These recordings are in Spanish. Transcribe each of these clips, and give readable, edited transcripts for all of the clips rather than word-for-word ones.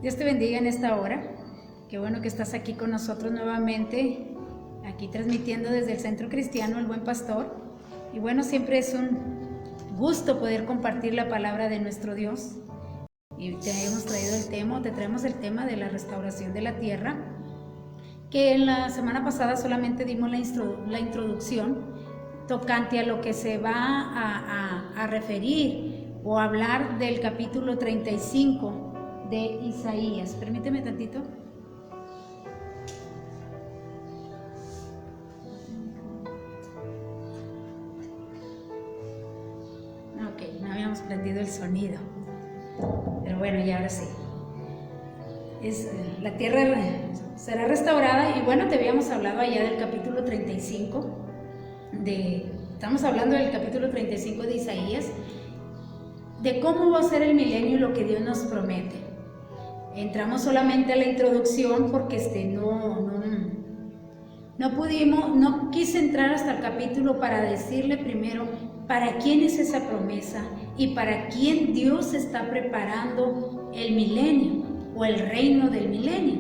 Dios te bendiga en esta hora. Qué bueno que estás aquí con nosotros nuevamente, aquí transmitiendo desde el Centro Cristiano El Buen Pastor. Y bueno, siempre es un gusto poder compartir la palabra de nuestro Dios. Y te traemos el tema de la restauración de la tierra, que en la semana pasada solamente dimos la introducción tocante a lo que se va a referir o hablar del capítulo 35 de Isaías. Permíteme tantito. Ok, no habíamos prendido el sonido, pero bueno, ya ahora sí. La tierra será restaurada. Y bueno, te habíamos hablado allá del capítulo 35 estamos hablando del capítulo 35 de Isaías, de cómo va a ser el milenio y lo que Dios nos promete. Entramos solamente a la introducción porque no quise entrar hasta el capítulo para decirle primero para quién es esa promesa y para quién Dios está preparando el milenio o el reino del milenio.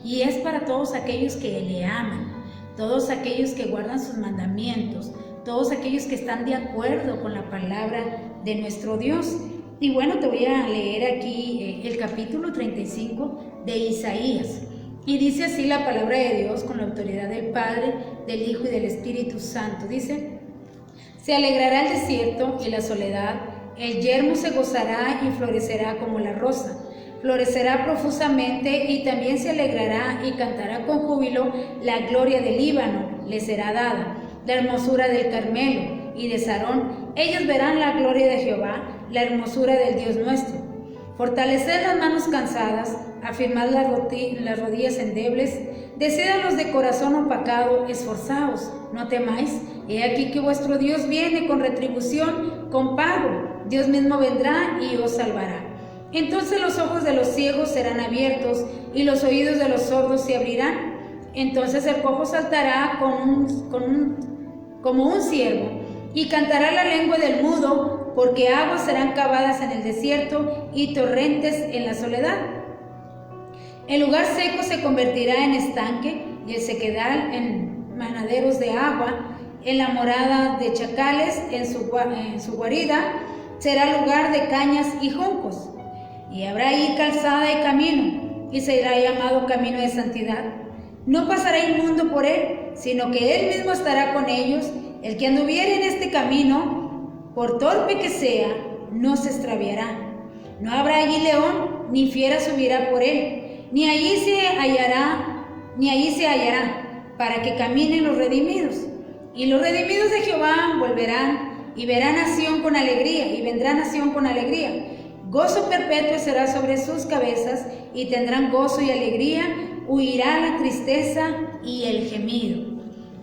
Y es para todos aquellos que le aman, todos aquellos que guardan sus mandamientos, todos aquellos que están de acuerdo con la palabra de nuestro Dios. Y bueno, te voy a leer aquí el capítulo 35 de Isaías. Y dice así la palabra de Dios con la autoridad del Padre, del Hijo y del Espíritu Santo. Dice: se alegrará el desierto y la soledad, el yermo se gozará y florecerá como la rosa. Florecerá profusamente y también se alegrará y cantará con júbilo. La gloria del Líbano le será dada, la hermosura del Carmelo y de Sarón. Ellos verán la gloria de Jehová, la hermosura del Dios nuestro. Fortaleced las manos cansadas, afirmad las rodillas endebles, decid a los de corazón opacado, esforzaos, no temáis. He aquí que vuestro Dios viene con retribución, con pago. Dios mismo vendrá y os salvará. Entonces los ojos de los ciegos serán abiertos y los oídos de los sordos se abrirán. Entonces el cojo saltará como un ciervo y cantará la lengua del mudo, porque aguas serán cavadas en el desierto y torrentes en la soledad. El lugar seco se convertirá en estanque y el sequedal en manaderos de agua. En la morada de chacales, en su guarida, será lugar de cañas y juncos. Y habrá ahí calzada y camino, y será llamado camino de santidad. No pasará inmundo por él, sino que él mismo estará con ellos. El que anduviere en este camino, por torpe que sea, no se extraviará. No habrá allí león, ni fiera subirá por él, ni allí se hallará, para que caminen los redimidos. Y los redimidos de Jehová volverán, y verán a Sión con alegría, y vendrán a Sión con alegría. Gozo perpetuo será sobre sus cabezas, y tendrán gozo y alegría. Huirá la tristeza y el gemido.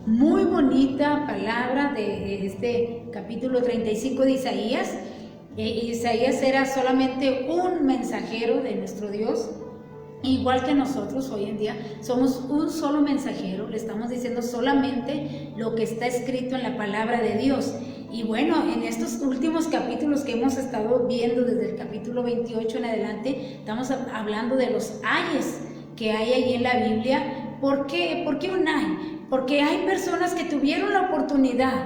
Muy bonita palabra de este capítulo 35 de Isaías. Isaías era solamente un mensajero de nuestro Dios, igual que nosotros hoy en día somos un solo mensajero. Le estamos diciendo solamente lo que está escrito en la palabra de Dios. Y bueno, en estos últimos capítulos que hemos estado viendo desde el capítulo 28 en adelante, estamos hablando de los ayes que hay ahí en la Biblia. ¿Por qué? ¿Por qué un ay? Porque hay personas que tuvieron la oportunidad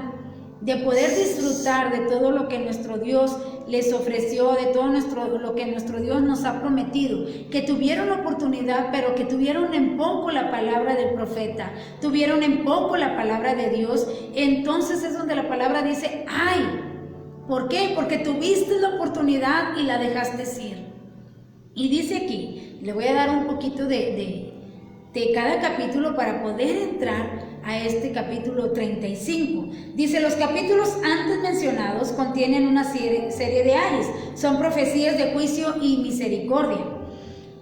de poder disfrutar de todo lo que nuestro Dios les ofreció, de todo lo que nuestro Dios nos ha prometido, que tuvieron la oportunidad, pero que tuvieron en poco la palabra del profeta, tuvieron en poco la palabra de Dios. Entonces es donde la palabra dice: ¡ay! ¿Por qué? Porque tuviste la oportunidad y la dejaste ir. Y dice aquí, le voy a dar un poquito de cada capítulo para poder entrar a este capítulo 35. Dice: los capítulos antes mencionados contienen una serie de ayes, son profecías de juicio y misericordia.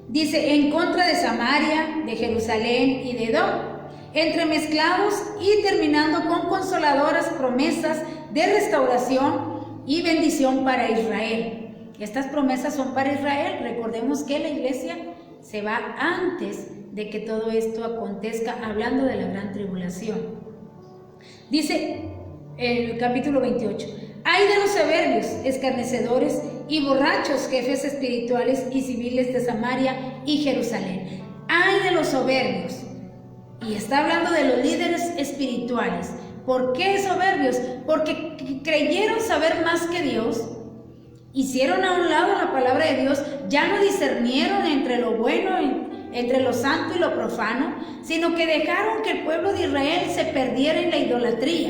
Dice: en contra de Samaria, de Jerusalén y de Edom, entremezclados y terminando con consoladoras promesas de restauración y bendición para Israel. Estas promesas son para Israel. Recordemos que la iglesia se va antes de que todo esto acontezca, hablando de la gran tribulación. Dice el capítulo 28: ay de los soberbios, escarnecedores y borrachos, jefes espirituales y civiles de Samaria y Jerusalén. Ay de los soberbios. Y está hablando de los líderes espirituales. ¿Por qué soberbios? Porque creyeron saber más que Dios, hicieron a un lado la palabra de Dios, ya no discernieron entre lo bueno, entre lo santo y lo profano, sino que dejaron que el pueblo de Israel se perdiera en la idolatría.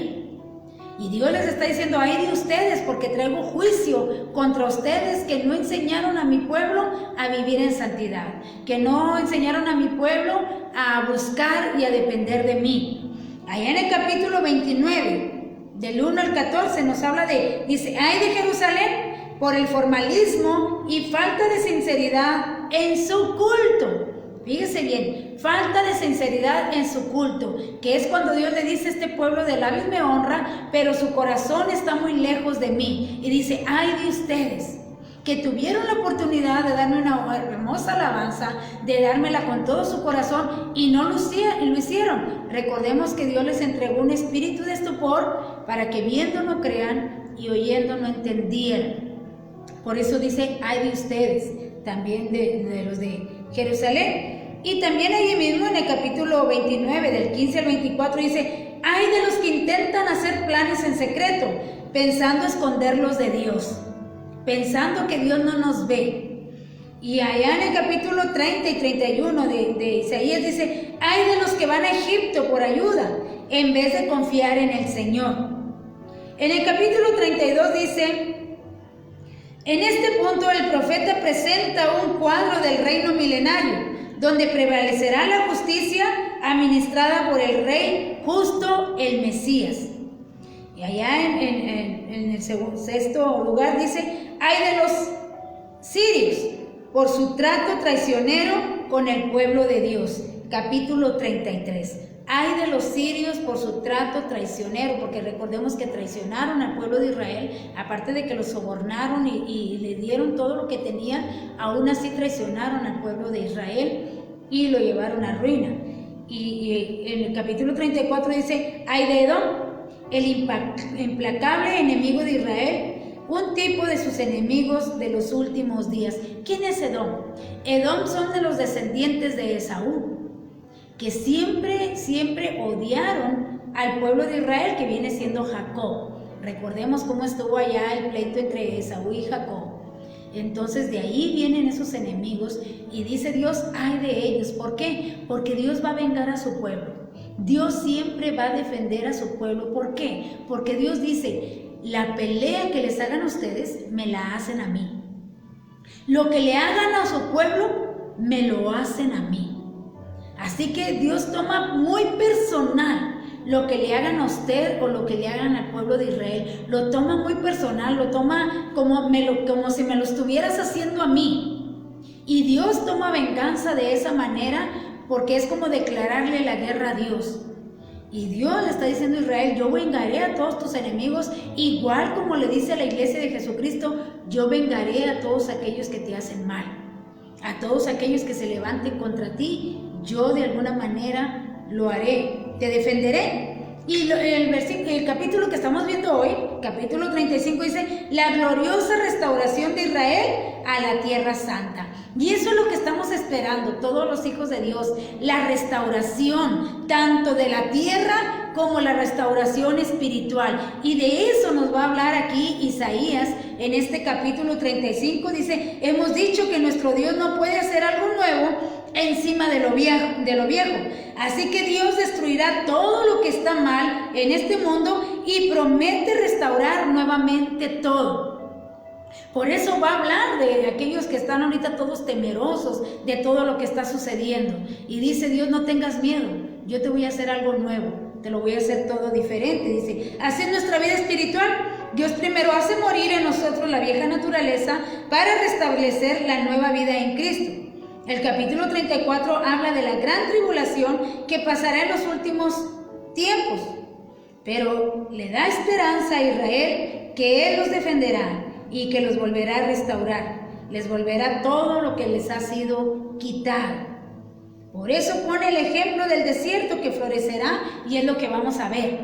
Y Dios les está diciendo: ay de ustedes, porque traigo juicio contra ustedes que no enseñaron a mi pueblo a vivir en santidad, que no enseñaron a mi pueblo a buscar y a depender de mí. Allá en el capítulo 29, del 1 al 14, nos habla dice: ay de Jerusalén por el formalismo y falta de sinceridad en su culto. Fíjese bien, falta de sinceridad en su culto, que es cuando Dios le dice: este pueblo de labios me honra, pero su corazón está muy lejos de mí. Y dice: ay de ustedes, que tuvieron la oportunidad de darme una hermosa alabanza, de dármela con todo su corazón, y no lo hicieron. Recordemos que Dios les entregó un espíritu de estupor para que viendo no crean y oyendo no entendieran. Por eso dice: ay de ustedes, también de los de Jerusalén. Y también allí mismo en el capítulo 29, del 15 al 24, dice: ay de los que intentan hacer planes en secreto, pensando esconderlos de Dios, pensando que Dios no nos ve. Y allá en el capítulo 30 y 31 de Isaías dice: ay de los que van a Egipto por ayuda, en vez de confiar en el Señor. En el capítulo 32 dice: en este punto el profeta presenta un cuadro del reino milenario, donde prevalecerá la justicia administrada por el rey justo, el Mesías. Y allá en el sexto lugar dice: ay de los sirios por su trato traicionero con el pueblo de Dios. Capítulo 33. Ay de los sirios por su trato traicionero, porque recordemos que traicionaron al pueblo de Israel, aparte de que los sobornaron y le dieron todo lo que tenían, aún así traicionaron al pueblo de Israel y lo llevaron a ruina. Y en el capítulo 34 dice: ay de Edom, el implacable enemigo de Israel, un tipo de sus enemigos de los últimos días. ¿Quién es Edom? Edom son de los descendientes de Esaú, que siempre odiaron al pueblo de Israel, que viene siendo Jacob. Recordemos cómo estuvo allá el pleito entre Esaú y Jacob. Entonces de ahí vienen esos enemigos, y dice Dios: ay de ellos. ¿Por qué? Porque Dios va a vengar a su pueblo. Dios siempre va a defender a su pueblo. ¿Por qué? Porque Dios dice: la pelea que les hagan a ustedes, me la hacen a mí. Lo que le hagan a su pueblo, me lo hacen a mí. Así que Dios toma muy personal lo que le hagan a usted o lo que le hagan al pueblo de Israel. Lo toma muy personal, lo toma como si me lo estuvieras haciendo a mí. Y Dios toma venganza de esa manera, porque es como declararle la guerra a Dios. Y Dios le está diciendo a Israel: yo vengaré a todos tus enemigos, igual como le dice a la iglesia de Jesucristo: yo vengaré a todos aquellos que te hacen mal, a todos aquellos que se levanten contra ti. Yo de alguna manera lo haré, te defenderé. Y el capítulo que estamos viendo hoy, capítulo 35, dice: la gloriosa restauración de Israel a la tierra santa. Y eso es lo que estamos esperando todos los hijos de Dios, la restauración tanto de la tierra como la restauración espiritual. Y de eso nos va a hablar aquí Isaías en este capítulo 35. Dice: hemos dicho que nuestro Dios no puede hacer algo nuevo encima de lo viejo. Así que Dios destruirá todo lo que está mal en este mundo y promete restaurar nuevamente todo. Por eso va a hablar de aquellos que están ahorita todos temerosos de todo lo que está sucediendo. Y dice Dios: no tengas miedo, yo te voy a hacer algo nuevo, te lo voy a hacer todo diferente. Dice: así es nuestra vida espiritual. Dios primero hace morir en nosotros la vieja naturaleza para restablecer la nueva vida en Cristo. El capítulo 34 habla de la gran tribulación que pasará en los últimos tiempos, pero le da esperanza a Israel que Él los defenderá y que los volverá a restaurar, les volverá todo lo que les ha sido quitado. Por eso pone el ejemplo del desierto que florecerá, y es lo que vamos a ver.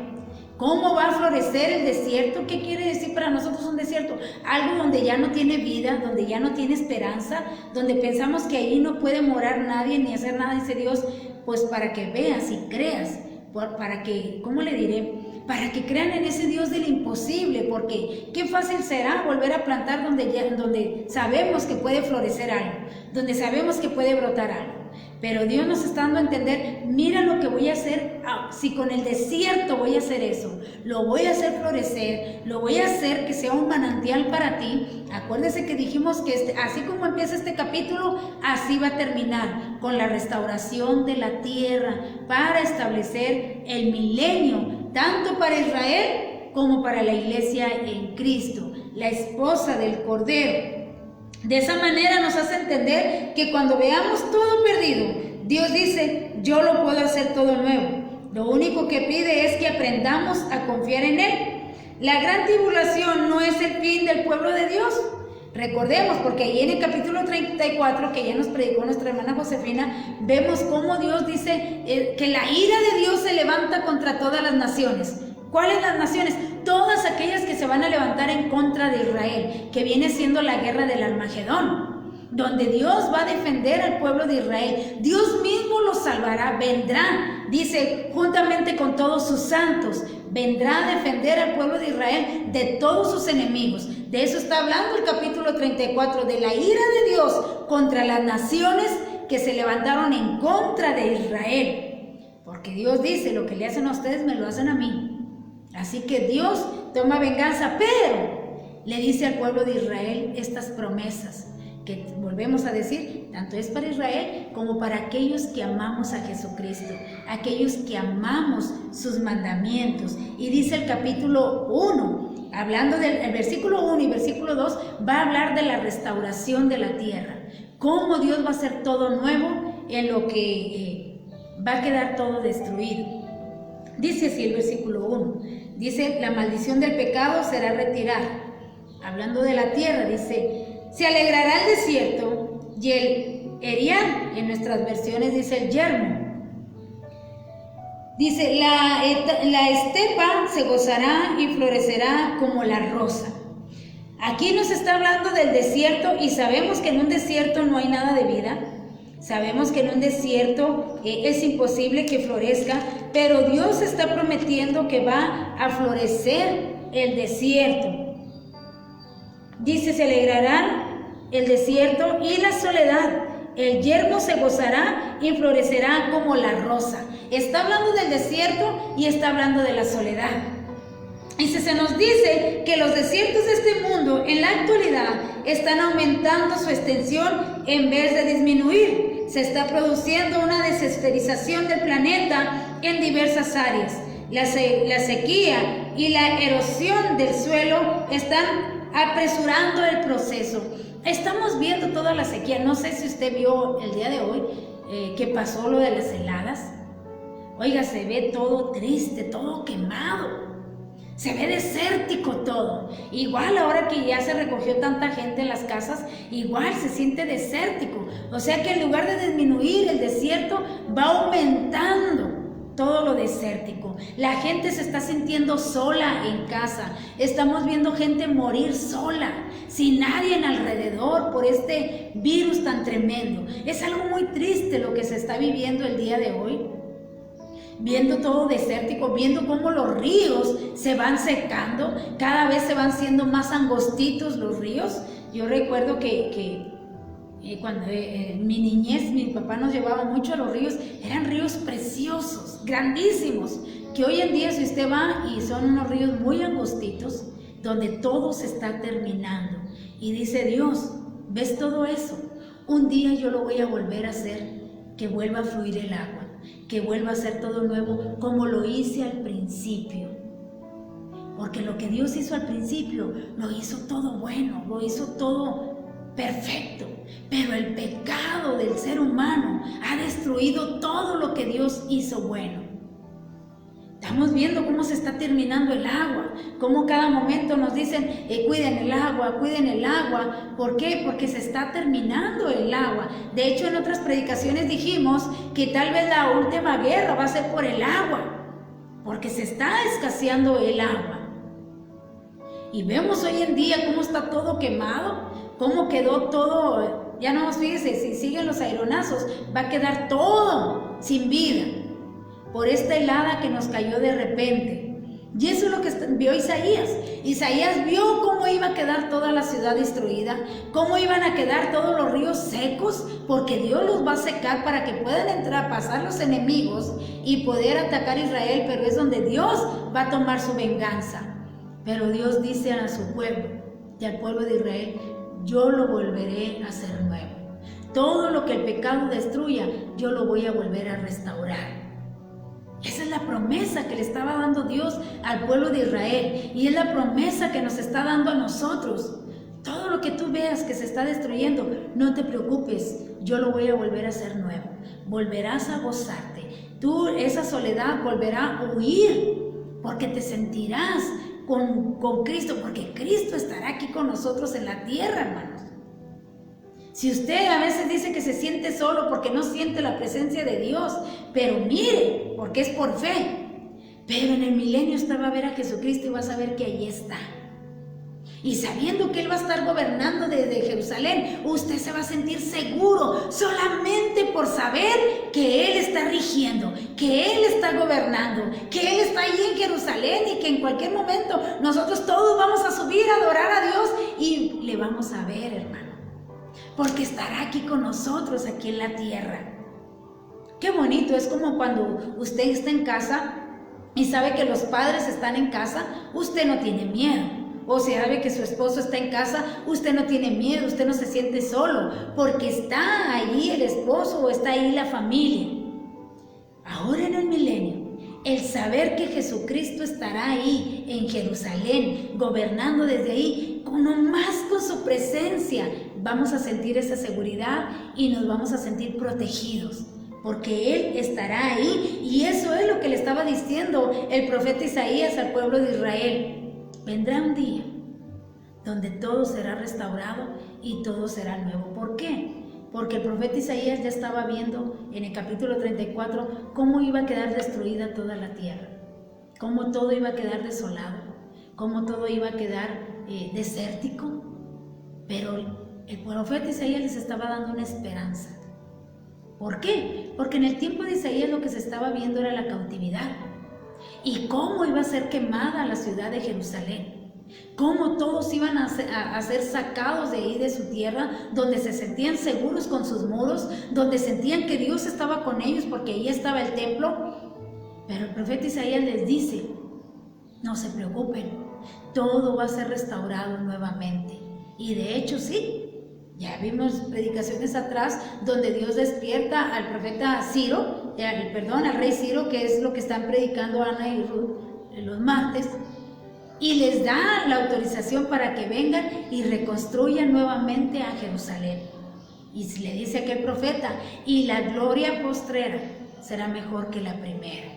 ¿Cómo va a florecer el desierto? ¿Qué quiere decir para nosotros un desierto? Algo donde ya no tiene vida, donde ya no tiene esperanza, donde pensamos que ahí no puede morar nadie ni hacer nada. Dice Dios, pues para que veas y creas, para que, ¿cómo le diré? Para que crean en ese Dios del imposible, porque qué fácil será volver a plantar donde sabemos que puede florecer algo, donde sabemos que puede brotar algo. Pero Dios nos está dando a entender, mira lo que voy a hacer, si con el desierto voy a hacer eso, lo voy a hacer florecer, lo voy a hacer que sea un manantial para ti. Acuérdese que dijimos que así como empieza este capítulo, así va a terminar, con la restauración de la tierra, para establecer el milenio, tanto para Israel como para la iglesia en Cristo, la esposa del Cordero. De esa manera nos hace entender que cuando veamos todo perdido, Dios dice, yo lo puedo hacer todo nuevo. Lo único que pide es que aprendamos a confiar en Él. La gran tribulación no es el fin del pueblo de Dios. Recordemos, porque ahí en el capítulo 34, que ya nos predicó nuestra hermana Josefina, vemos cómo Dios dice que la ira de Dios se levanta contra todas las naciones. ¿Cuáles las naciones? Todas aquellas que se van a levantar en contra de Israel, que viene siendo la guerra del Armagedón, donde Dios va a defender al pueblo de Israel. Dios mismo los salvará, vendrá, dice, juntamente con todos sus santos, vendrá a defender al pueblo de Israel de todos sus enemigos. De eso está hablando el capítulo 34, de la ira de Dios contra las naciones que se levantaron en contra de Israel. Porque Dios dice, lo que le hacen a ustedes me lo hacen a mí. Así que Dios toma venganza, pero le dice al pueblo de Israel estas promesas, que volvemos a decir, tanto es para Israel como para aquellos que amamos a Jesucristo, aquellos que amamos sus mandamientos. Y dice el capítulo 1, hablando del versículo 1 y versículo 2, va a hablar de la restauración de la tierra, cómo Dios va a hacer todo nuevo en lo que va a quedar todo destruido. Dice así el versículo 1, dice, la maldición del pecado será retirada. Hablando de la tierra, dice, se alegrará el desierto y el erial, en nuestras versiones dice el yermo. Dice, la estepa se gozará y florecerá como la rosa. Aquí nos está hablando del desierto y sabemos que en un desierto no hay nada de vida. Sabemos que en un desierto es imposible que florezca, pero Dios está prometiendo que va a florecer el desierto. Dice, se alegrará el desierto y la soledad. El yermo se gozará y florecerá como la rosa. Está hablando del desierto y está hablando de la soledad. Y se nos dice que los desiertos de este mundo en la actualidad están aumentando su extensión en vez de disminuir. Se está produciendo una desesterización del planeta en diversas áreas. La sequía y la erosión del suelo están apresurando el proceso. Estamos viendo toda la sequía. No sé si usted vio el día de hoy que pasó lo de las heladas. Oiga, se ve todo triste, todo quemado. Se ve desértico todo. Igual ahora que ya se recogió tanta gente en las casas, igual se siente desértico. O sea que en lugar de disminuir el desierto, va aumentando todo lo desértico. La gente se está sintiendo sola en casa. Estamos viendo gente morir sola, sin nadie en alrededor por este virus tan tremendo. Es algo muy triste lo que se está viviendo el día de hoy. Viendo todo desértico, viendo cómo los ríos se van secando, cada vez se van siendo más angostitos los ríos. Yo recuerdo que cuando en mi niñez mi papá nos llevaba mucho a los ríos, eran ríos preciosos, grandísimos, que hoy en día si usted va y son unos ríos muy angostitos, donde todo se está terminando. Y dice Dios, ¿ves todo eso? Un día yo lo voy a volver a hacer, que vuelva a fluir el agua, que vuelva a ser todo nuevo como lo hice al principio. Porque lo que Dios hizo al principio, lo hizo todo bueno, lo hizo todo perfecto. Pero el pecado del ser humano ha destruido todo lo que Dios hizo bueno. Estamos viendo cómo se está terminando el agua, cómo cada momento nos dicen, cuiden el agua, cuiden el agua. ¿Por qué? Porque se está terminando el agua. De hecho, en otras predicaciones dijimos que tal vez la última guerra va a ser por el agua. porque se está escaseando el agua. Y vemos hoy en día cómo está todo quemado, cómo quedó todo, ya no, fíjese, si siguen los aeronazos, va a quedar todo sin vida por esta helada que nos cayó de repente. Y eso es lo que vio Isaías. Isaías vio cómo iba a quedar toda la ciudad destruida, cómo iban a quedar todos los ríos secos, porque Dios los va a secar para que puedan entrar, pasar los enemigos y poder atacar a Israel, pero es donde Dios va a tomar su venganza. Pero Dios dice a su pueblo y al pueblo de Israel: yo lo volveré a hacer nuevo. Todo lo que el pecado destruya, yo lo voy a volver a restaurar. Esa es la promesa que le estaba dando Dios al pueblo de Israel, y es la promesa que nos está dando a nosotros. Todo lo que tú veas que se está destruyendo, no te preocupes, yo lo voy a volver a hacer nuevo. Volverás a gozarte. Tú, esa soledad volverá a huir, porque te sentirás con Cristo, porque Cristo estará aquí con nosotros en la tierra, hermanos. Si usted a veces dice que se siente solo porque no siente la presencia de Dios, pero mire, porque es por fe. Pero en el milenio usted va a ver a Jesucristo y va a saber que allí está. Y sabiendo que Él va a estar gobernando desde Jerusalén, usted se va a sentir seguro solamente por saber que Él está rigiendo, que Él está gobernando, que Él está allí en Jerusalén y que en cualquier momento nosotros todos vamos a subir a adorar a Dios y le vamos a ver, hermano. Porque estará aquí con nosotros, aquí en la tierra. Qué bonito, es como cuando usted está en casa y sabe que los padres están en casa, usted no tiene miedo. O si sabe que su esposo está en casa, usted no tiene miedo, usted no se siente solo, porque está allí el esposo o está ahí la familia. Ahora en el milenio, el saber que Jesucristo estará ahí en Jerusalén, gobernando desde ahí, más con su presencia, vamos a sentir esa seguridad y nos vamos a sentir protegidos, porque Él estará ahí. Y eso es lo que le estaba diciendo el profeta Isaías al pueblo de Israel. Vendrá un día donde todo será restaurado y todo será nuevo. ¿Por qué? Porque el profeta Isaías ya estaba viendo en el capítulo 34 cómo iba a quedar destruida toda la tierra, cómo todo iba a quedar desolado, cómo todo iba a quedar desértico. Pero el profeta Isaías les estaba dando una esperanza. ¿Por qué? Porque en el tiempo de Isaías lo que se estaba viendo era la cautividad y cómo iba a ser quemada la ciudad de Jerusalén, cómo todos iban a ser sacados de ahí, de su tierra, donde se sentían seguros con sus muros, donde sentían que Dios estaba con ellos porque ahí estaba el templo. Pero el profeta Isaías les dice: no se preocupen, todo va a ser restaurado nuevamente. Y de hecho sí, ya vimos predicaciones atrás donde Dios despierta al profeta Ciro, al rey Ciro, que es lo que están predicando Ana y Ruth los martes, y les da la autorización para que vengan y reconstruyan nuevamente a Jerusalén. Y le dice aquel profeta: y la gloria postrera será mejor que la primera.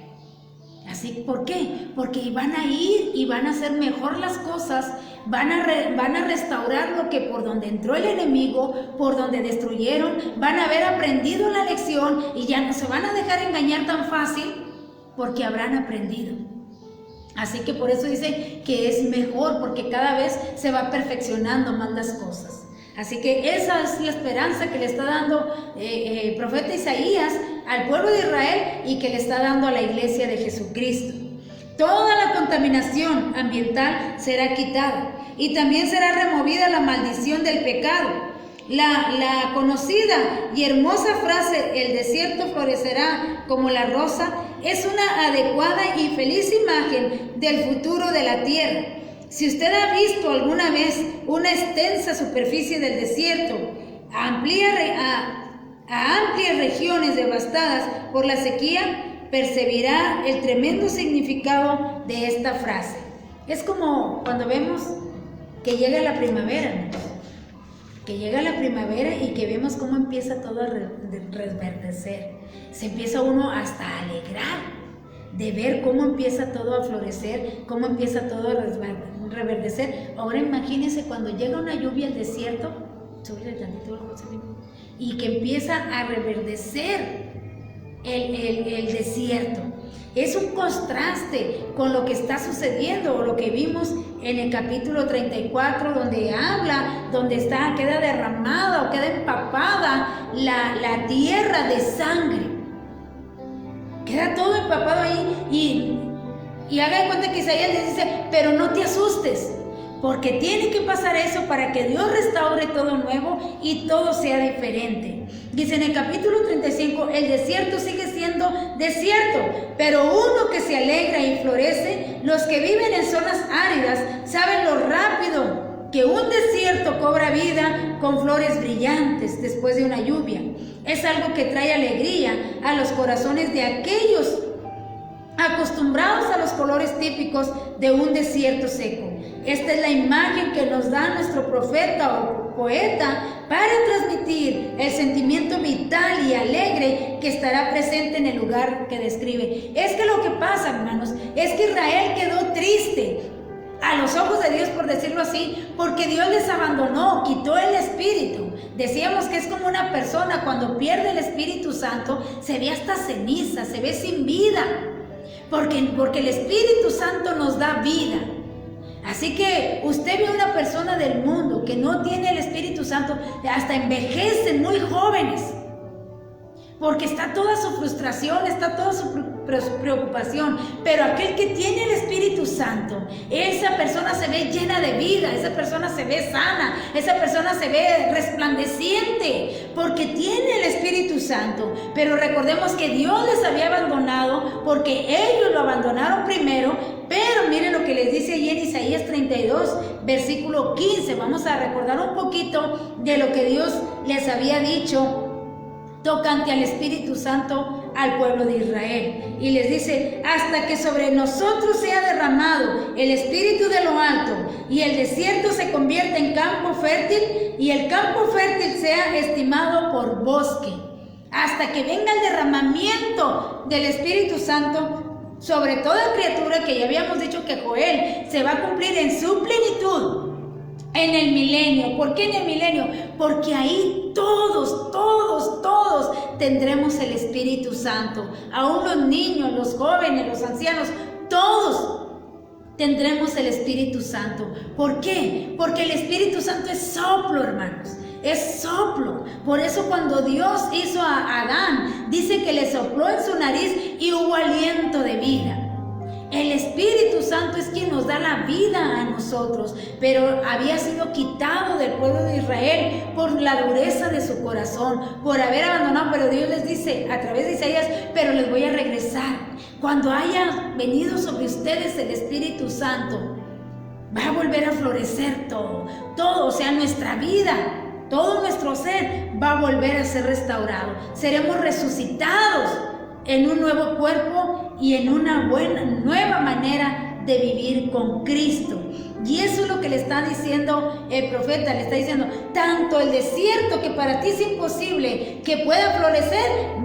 Así, ¿por qué? Porque van a ir y van a hacer mejor las cosas, van a restaurar lo que por donde entró el enemigo, por donde destruyeron, van a haber aprendido la lección y ya no se van a dejar engañar tan fácil porque habrán aprendido. Así que por eso dice que es mejor, porque cada vez se va perfeccionando más las cosas. Así que esa es la esperanza que le está dando el profeta Isaías al pueblo de Israel y que le está dando a la iglesia de Jesucristo. Toda la contaminación ambiental será quitada y también será removida la maldición del pecado. La conocida y hermosa frase "el desierto florecerá como la rosa" es una adecuada y feliz imagen del futuro de la tierra. Si usted ha visto alguna vez una extensa superficie del desierto, a amplias regiones devastadas por la sequía, percibirá el tremendo significado de esta frase. Es como cuando vemos que llega la primavera, ¿no? Que llega la primavera y que vemos cómo empieza todo a reverdecer. Se empieza uno hasta a alegrar de ver cómo empieza todo a florecer, cómo empieza todo a reverdecer. Ahora imagínense cuando llega una lluvia al desierto, y que empieza a reverdecer el desierto. Es un contraste con lo que está sucediendo, o lo que vimos en el capítulo 34, donde habla, queda derramada o queda empapada la tierra de sangre. Queda todo empapado ahí, y haga de cuenta que Isaías les dice, pero no te asustes, porque tiene que pasar eso para que Dios restaure todo nuevo y todo sea diferente. Dice en el capítulo 35, el desierto sigue siendo desierto, pero uno que se alegra y florece. Los que viven en zonas áridas saben lo rápido que un desierto cobra vida con flores brillantes después de una lluvia. Es algo que trae alegría a los corazones de aquellos acostumbrados a los colores típicos de un desierto seco. Esta es la imagen que nos da nuestro profeta o poeta para transmitir el sentimiento vital y alegre que estará presente en el lugar que describe. Es que lo que pasa, hermanos, es que Israel quedó triste a los ojos de Dios, por decirlo así, porque Dios les abandonó, quitó el Espíritu. Decíamos que es como una persona cuando pierde el Espíritu Santo, se ve hasta ceniza, se ve sin vida, porque el Espíritu Santo nos da vida. Así que usted ve a una persona del mundo que no tiene el Espíritu Santo, hasta envejecen muy jóvenes, porque está toda su frustración, está toda su preocupación. Pero aquel que tiene el Espíritu Santo, esa persona se ve llena de vida, esa persona se ve sana, esa persona se ve resplandeciente, porque tiene el Espíritu Santo. Pero recordemos que Dios les había abandonado porque ellos lo abandonaron primero. Pero miren lo que les dice allí en Isaías 32, versículo 15. Vamos a recordar un poquito de lo que Dios les había dicho tocante al Espíritu Santo al pueblo de Israel. Y les dice, hasta que sobre nosotros sea derramado el Espíritu de lo alto, y el desierto se convierta en campo fértil, y el campo fértil sea estimado por bosque. Hasta que venga el derramamiento del Espíritu Santo sobre toda criatura, que ya habíamos dicho que Joel se va a cumplir en su plenitud en el milenio. ¿Por qué en el milenio? Porque ahí todos tendremos el Espíritu Santo. Aún los niños, los jóvenes, los ancianos, todos tendremos el Espíritu Santo. ¿Por qué? Porque el Espíritu Santo es soplo, hermanos. Es soplo. Por eso cuando Dios hizo a Adán, dice que le sopló en su nariz y hubo aliento de vida. El Espíritu Santo es quien nos da la vida a nosotros, pero había sido quitado del pueblo de Israel por la dureza de su corazón, por haber abandonado. Pero Dios les dice a través de Isaías, pero les voy a regresar. Cuando haya venido sobre ustedes el Espíritu Santo, va a volver a florecer todo, o sea, nuestra vida, todo nuestro ser va a volver a ser restaurado. Seremos resucitados en un nuevo cuerpo y en una nueva manera de vivir con Cristo. Y eso es lo que le está diciendo el profeta. Le está diciendo, tanto el desierto, que para ti es imposible que pueda florecer,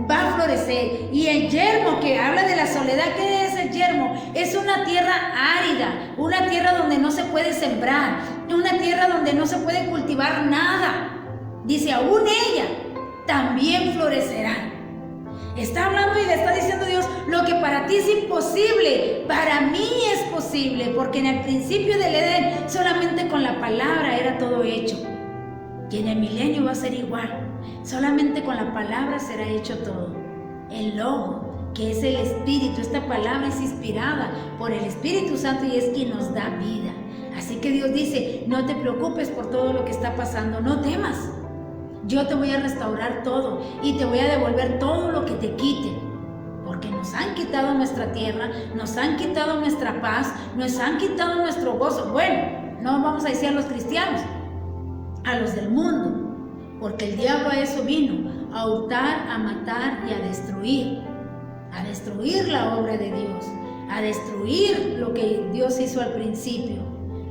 va a florecer. Y el yermo, que habla de la soledad. ¿Qué es el yermo? Es una tierra árida, una tierra donde no se puede sembrar, una tierra donde no se puede cultivar nada. Dice, aún ella también florecerá. Está hablando y le está diciendo Dios, lo que para ti es imposible, para mí es posible, porque en el principio del Edén solamente con la palabra era todo hecho. Y en el milenio va a ser igual, solamente con la palabra será hecho todo. El logo, que es el Espíritu, esta palabra es inspirada por el Espíritu Santo y es quien nos da vida. Así que Dios dice, no te preocupes por todo lo que está pasando, no temas. Yo te voy a restaurar todo y te voy a devolver todo lo que te quite, porque nos han quitado nuestra tierra, nos han quitado nuestra paz, nos han quitado nuestro gozo. Bueno, no vamos a decir a los cristianos, a los del mundo, porque el diablo a eso vino, a hurtar, a matar y a destruir la obra de Dios, a destruir lo que Dios hizo al principio.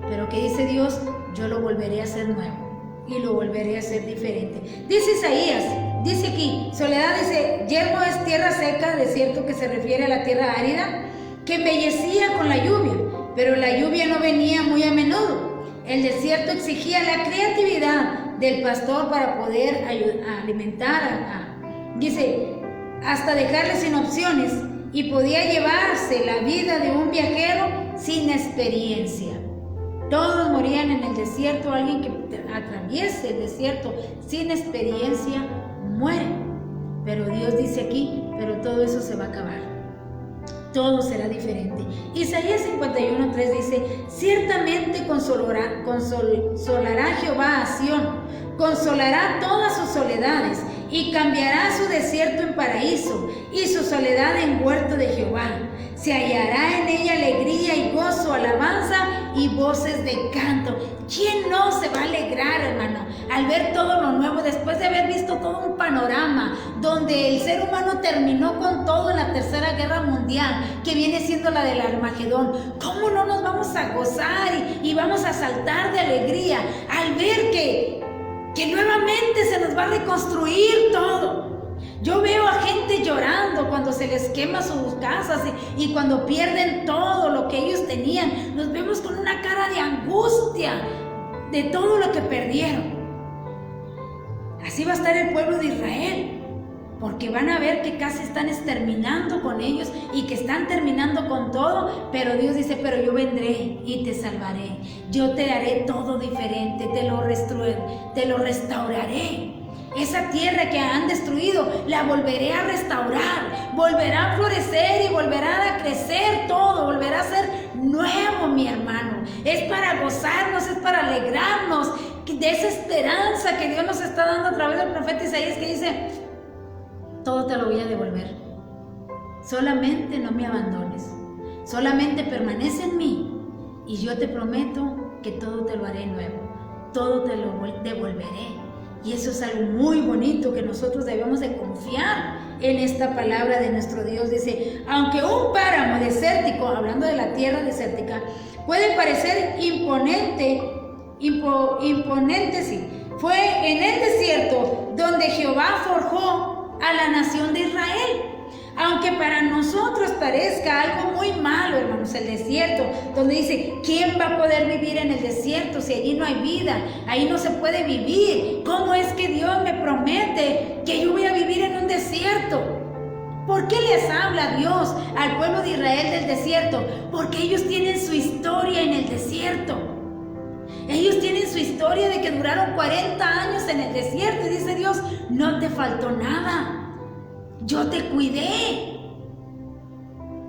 Pero ¿qué dice Dios? Yo lo volveré a hacer nuevo y lo volveré a hacer diferente. Dice Isaías, dice aquí, soledad, dice, yermo es tierra seca, desierto, que se refiere a la tierra árida, que embellecía con la lluvia, pero la lluvia no venía muy a menudo. El desierto exigía la creatividad del pastor para poder alimentar dice, hasta dejarle sin opciones. y podía llevarse la vida de un viajero sin experiencia. Todos morían en el desierto. Alguien que atraviese el desierto sin experiencia muere. Pero Dios dice aquí, pero todo eso se va a acabar. Todo será diferente. Isaías 51:3 dice: ciertamente consolará Jehová a Sión, consolará todas sus soledades, y cambiará su desierto en paraíso, y su soledad en huerto de Jehová. Se hallará en ella alegría y gozo, alabanza y voces de canto. ¿Quién no se va a alegrar, hermano, al ver todo lo nuevo, después de haber visto todo un panorama donde el ser humano terminó con todo en la Tercera Guerra Mundial, que viene siendo la del Armagedón? ¿Cómo no nos vamos a gozar y vamos a saltar de alegría al ver que nuevamente se nos va a reconstruir todo? Yo veo a gente llorando cuando se les quema sus casas y cuando pierden todo lo que ellos tenían. Nos vemos con una cara de angustia de todo lo que perdieron. Así va a estar el pueblo de Israel, porque van a ver que casi están exterminando con ellos y que están terminando con todo. Pero Dios dice: pero yo vendré y te salvaré, yo te haré todo diferente, te lo restauraré. Esa tierra que han destruido la volveré a restaurar, volverá a florecer y volverá a crecer todo, volverá a ser nuevo, mi hermano. Es para gozarnos, es para alegrarnos de esa esperanza que Dios nos está dando a través del profeta Isaías, que dice: todo te lo voy a devolver, solamente no me abandones, solamente permanece en mí y yo te prometo que todo te lo haré nuevo, todo te lo devolveré. Y eso es algo muy bonito que nosotros debemos de confiar en esta palabra de nuestro Dios. Dice: aunque un páramo desértico, hablando de la tierra desértica, puede parecer imponente, sí, fue en el desierto donde Jehová forjó a la nación de Israel. Aunque para nosotros parezca algo muy malo, hermanos, el desierto, donde dice: ¿quién va a poder vivir en el desierto si allí no hay vida? Ahí no se puede vivir. ¿Cómo es que Dios me promete que yo voy a vivir en un desierto? ¿Por qué les habla Dios al pueblo de Israel del desierto? Porque ellos tienen su historia en el desierto. Ellos tienen su historia de que duraron 40 años en el desierto. Y dice Dios: no te faltó nada. Yo te cuidé.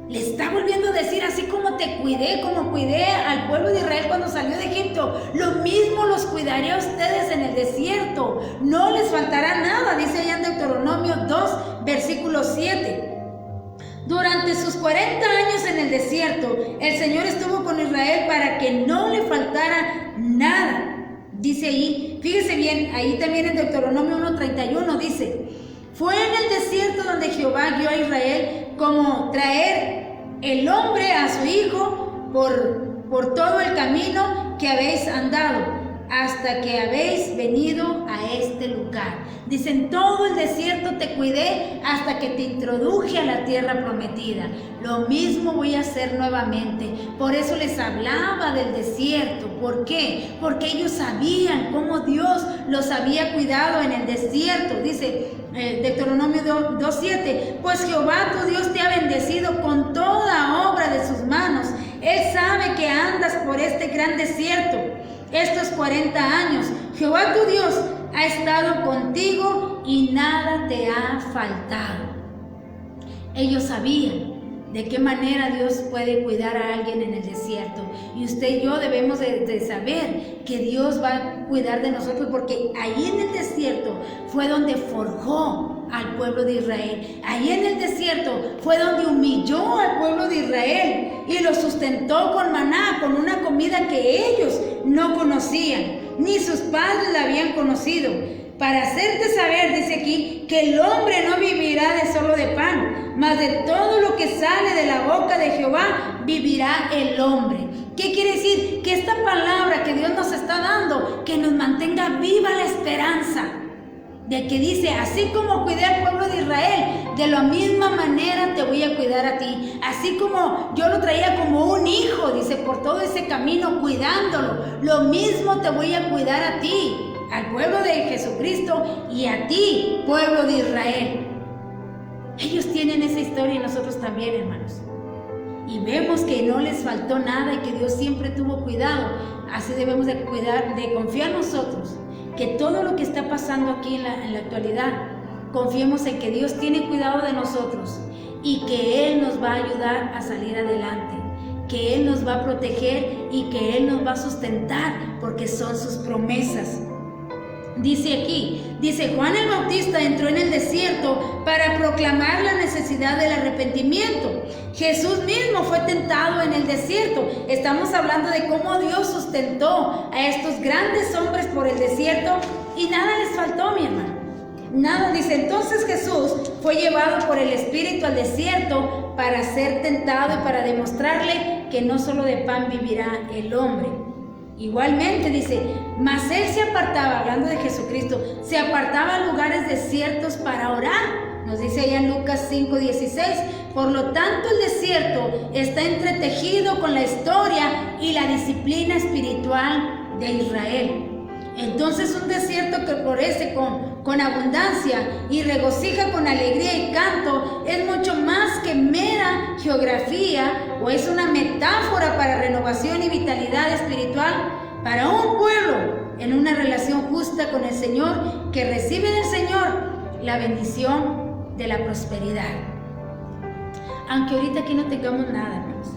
Le está volviendo a decir: así como te cuidé, como cuidé al pueblo de Israel cuando salió de Egipto, lo mismo los cuidaré a ustedes en el desierto. No les faltará nada, dice allá en Deuteronomio 2, versículo 7. Durante sus 40 años en el desierto, el Señor estuvo con Israel para que no le faltara nada. Dice ahí, fíjese bien, ahí también en Deuteronomio 1:31 dice: fue en el desierto donde Jehová guió a Israel como traer el hombre a su hijo por todo el camino que habéis andado, hasta que habéis venido a este lugar. Dicen: todo el desierto te cuidé hasta que te introduje a la tierra prometida. Lo mismo voy a hacer nuevamente. Por eso les hablaba del desierto. ¿Por qué? Porque ellos sabían cómo Dios los había cuidado en el desierto. Dice Deuteronomio 2:7: pues Jehová tu Dios te ha bendecido con toda obra de sus manos. Él sabe que andas por este gran desierto estos 40 años. Jehová tu Dios ha estado contigo y nada te ha faltado. Ellos sabían de qué manera Dios puede cuidar a alguien en el desierto. Y usted y yo debemos de saber que Dios va a cuidar de nosotros, porque ahí en el desierto fue donde forjó al pueblo de Israel. Ahí en el desierto fue donde humilló al pueblo de Israel y lo sustentó con maná, con una comida que ellos no conocían, ni sus padres la habían conocido. Para hacerte saber, dice aquí, que el hombre no vivirá de solo de pan, mas de todo lo que sale de la boca de Jehová vivirá el hombre. ¿Qué quiere decir? Que esta palabra que Dios nos está dando, que nos mantenga viva la esperanza de que dice: así como cuidé al pueblo de Israel, de la misma manera te voy a cuidar a ti. Así como yo lo traía como un hijo, dice, por todo ese camino cuidándolo, lo mismo te voy a cuidar a ti, al pueblo de Jesucristo, y a ti, pueblo de Israel. Ellos tienen esa historia y nosotros también, hermanos. Y vemos que no les faltó nada y que Dios siempre tuvo cuidado. Así debemos de confiar nosotros, que todo lo que está pasando aquí en la actualidad, confiemos en que Dios tiene cuidado de nosotros y que Él nos va a ayudar a salir adelante, que Él nos va a proteger y que Él nos va a sustentar, porque son sus promesas. Dice aquí, Juan el Bautista entró en el desierto para proclamar la necesidad del arrepentimiento. Jesús mismo fue tentado en el desierto. Estamos hablando de cómo Dios sustentó a estos grandes hombres por el desierto y nada les faltó, mi hermano. Nada, dice, entonces Jesús fue llevado por el Espíritu al desierto para ser tentado y para demostrarle que no solo de pan vivirá el hombre. Igualmente dice, mas él se apartaba, hablando de Jesucristo, se apartaba a lugares desiertos para orar. Nos dice allá en Lucas 5:16, por lo tanto el desierto está entretejido con la historia y la disciplina espiritual de Israel. Entonces un desierto que florece con abundancia y regocija con alegría y canto es mucho más que mera geografía, o es una metáfora para renovación y vitalidad espiritual para un pueblo en una relación justa con el Señor, que recibe del Señor la bendición de la prosperidad. Aunque ahorita aquí no tengamos nada, hermanos,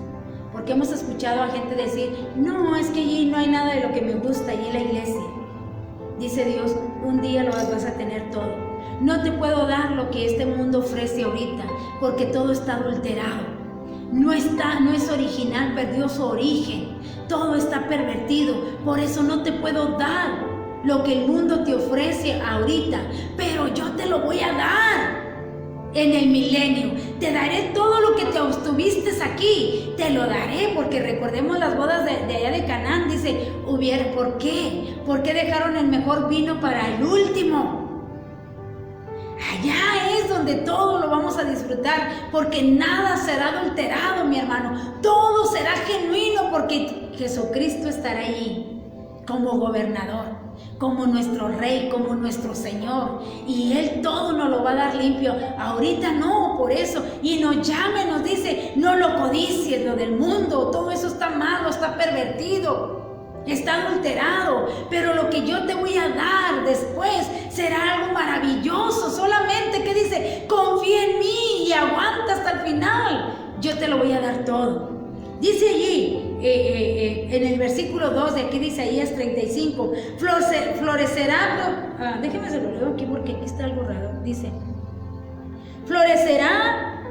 porque hemos escuchado a gente decir, no, es que allí no hay nada de lo que me gusta, allí en la iglesia. Dice Dios, un día lo vas a tener todo. No te puedo dar lo que este mundo ofrece ahorita, porque todo está adulterado. No es original, perdió su origen. Todo está pervertido. Por eso no te puedo dar lo que el mundo te ofrece ahorita, pero yo te lo voy a dar en el milenio. Te daré todo lo que te obtuviste aquí, te lo daré, porque recordemos las bodas de allá de Canaán. Dice, ¿por qué? ¿Por qué dejaron el mejor vino para el último? Allá es donde todo lo vamos a disfrutar, porque nada será adulterado, mi hermano. Todo será genuino, porque Jesucristo estará allí como gobernador, como nuestro Rey, como nuestro Señor, y Él todo nos lo va a dar limpio. Ahorita no, por eso, y nos llama y nos dice, no lo codicies, lo del mundo, todo eso está malo, está pervertido, está adulterado, pero lo que yo te voy a dar después será algo maravilloso. Solamente que dice, confía en mí y aguanta hasta el final, yo te lo voy a dar todo. Dice allí, en el versículo 2 de aquí de Isaías 35, florecerá, déjeme se lo leo aquí porque aquí está algo raro. Dice, florecerá,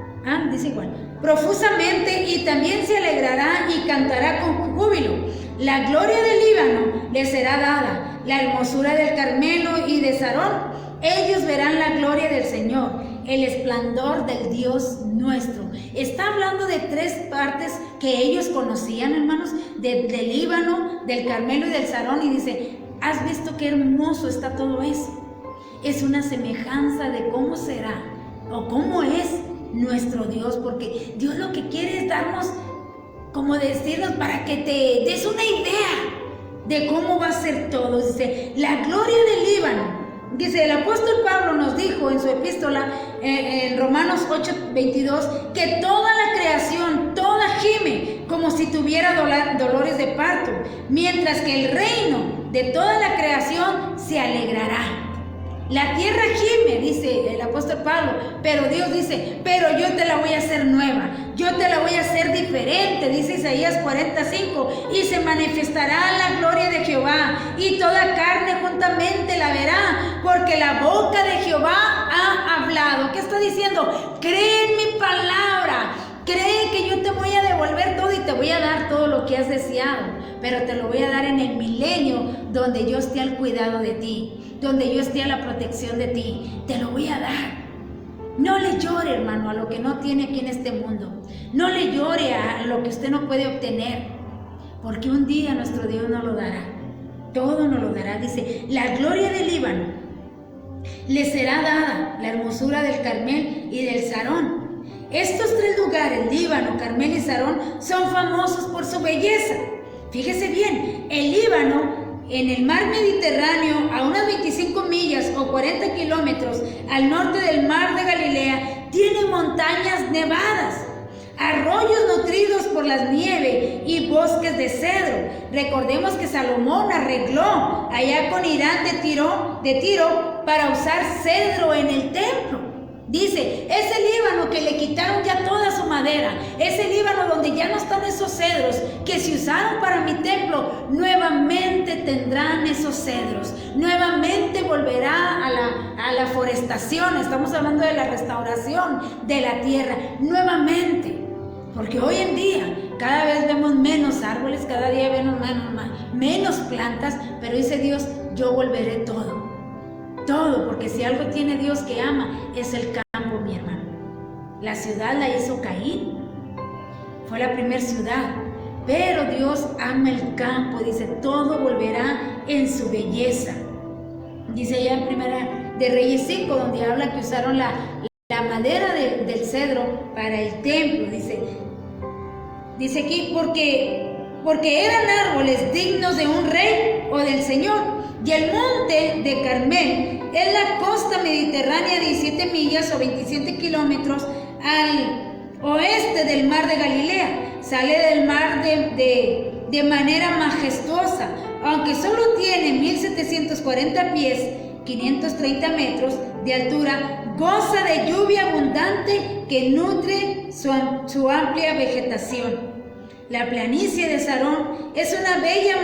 dice igual, profusamente, y también se alegrará y cantará con júbilo. La gloria del Líbano le será dada, la hermosura del Carmelo y de Sarón. Ellos verán la gloria del Señor, el esplendor del Dios nuestro. Está hablando de tres partes que ellos conocían, hermanos, del Líbano, del Carmelo y del Sarón, y dice, ¿has visto qué hermoso está todo eso? Es una semejanza de cómo será o cómo es nuestro Dios, porque Dios lo que quiere es darnos, como decirnos, para que te des una idea de cómo va a ser todo. Dice, la gloria del Líbano. Dice, el apóstol Pablo nos dijo en su epístola, en Romanos 8:22, que toda la creación, toda gime como si tuviera dolores de parto, mientras que el reino de toda la creación se alegrará. La tierra gime, dice el apóstol Pablo, pero Dios dice, pero yo te la voy a hacer nueva, yo te la voy a hacer diferente, dice Isaías 45, y se manifestará la gloria de Jehová, y toda carne juntamente la verá, porque la boca de Jehová ha hablado. ¿Qué está diciendo? Cree en mi palabra, cree que yo te voy a devolver todo y te voy a dar todo lo que has deseado, pero te lo voy a dar en el milenio, donde yo esté al cuidado de ti, donde yo esté a la protección de ti, te lo voy a dar. No le llore, hermano, a lo que no tiene aquí en este mundo. No le llore a lo que usted no puede obtener, porque un día nuestro Dios nos lo dará. Todo nos lo dará. Dice, la gloria del Líbano le será dada, la hermosura del Carmel y del Sarón. Estos tres lugares, Líbano, Carmel y Sarón, son famosos por su belleza. Fíjese bien, el Líbano, en el mar Mediterráneo, a unas 25 millas o 40 kilómetros al norte del mar de Galilea, tiene montañas nevadas, arroyos nutridos por la nieve y bosques de cedro. Recordemos que Salomón arregló allá con Hirán de Tiro para usar cedro en el templo. Dice, ese Líbano que le quitaron ya toda su madera, ese Líbano donde ya no están esos cedros que se usaron para mi templo, nuevamente tendrán esos cedros, nuevamente volverá a la forestación. Estamos hablando de la restauración de la tierra, nuevamente, porque hoy en día cada vez vemos menos árboles, cada día vemos menos plantas, pero dice Dios, yo volveré todo, porque si algo tiene Dios que ama, es el campo, mi hermano. La ciudad la hizo Caín, fue la primera ciudad, pero Dios ama el campo, dice, todo volverá en su belleza. Dice allá en Primera de Reyes 5, donde habla que usaron la madera del cedro para el templo, dice aquí, porque eran árboles dignos de un rey o del Señor. Y el monte de Carmel es la costa mediterránea, 17 millas o 27 kilómetros al oeste del mar de Galilea. Sale del mar de manera majestuosa, aunque solo tiene 1740 pies, 530 metros de altura, goza de lluvia abundante que nutre su amplia vegetación. La planicie de Sarón es una bella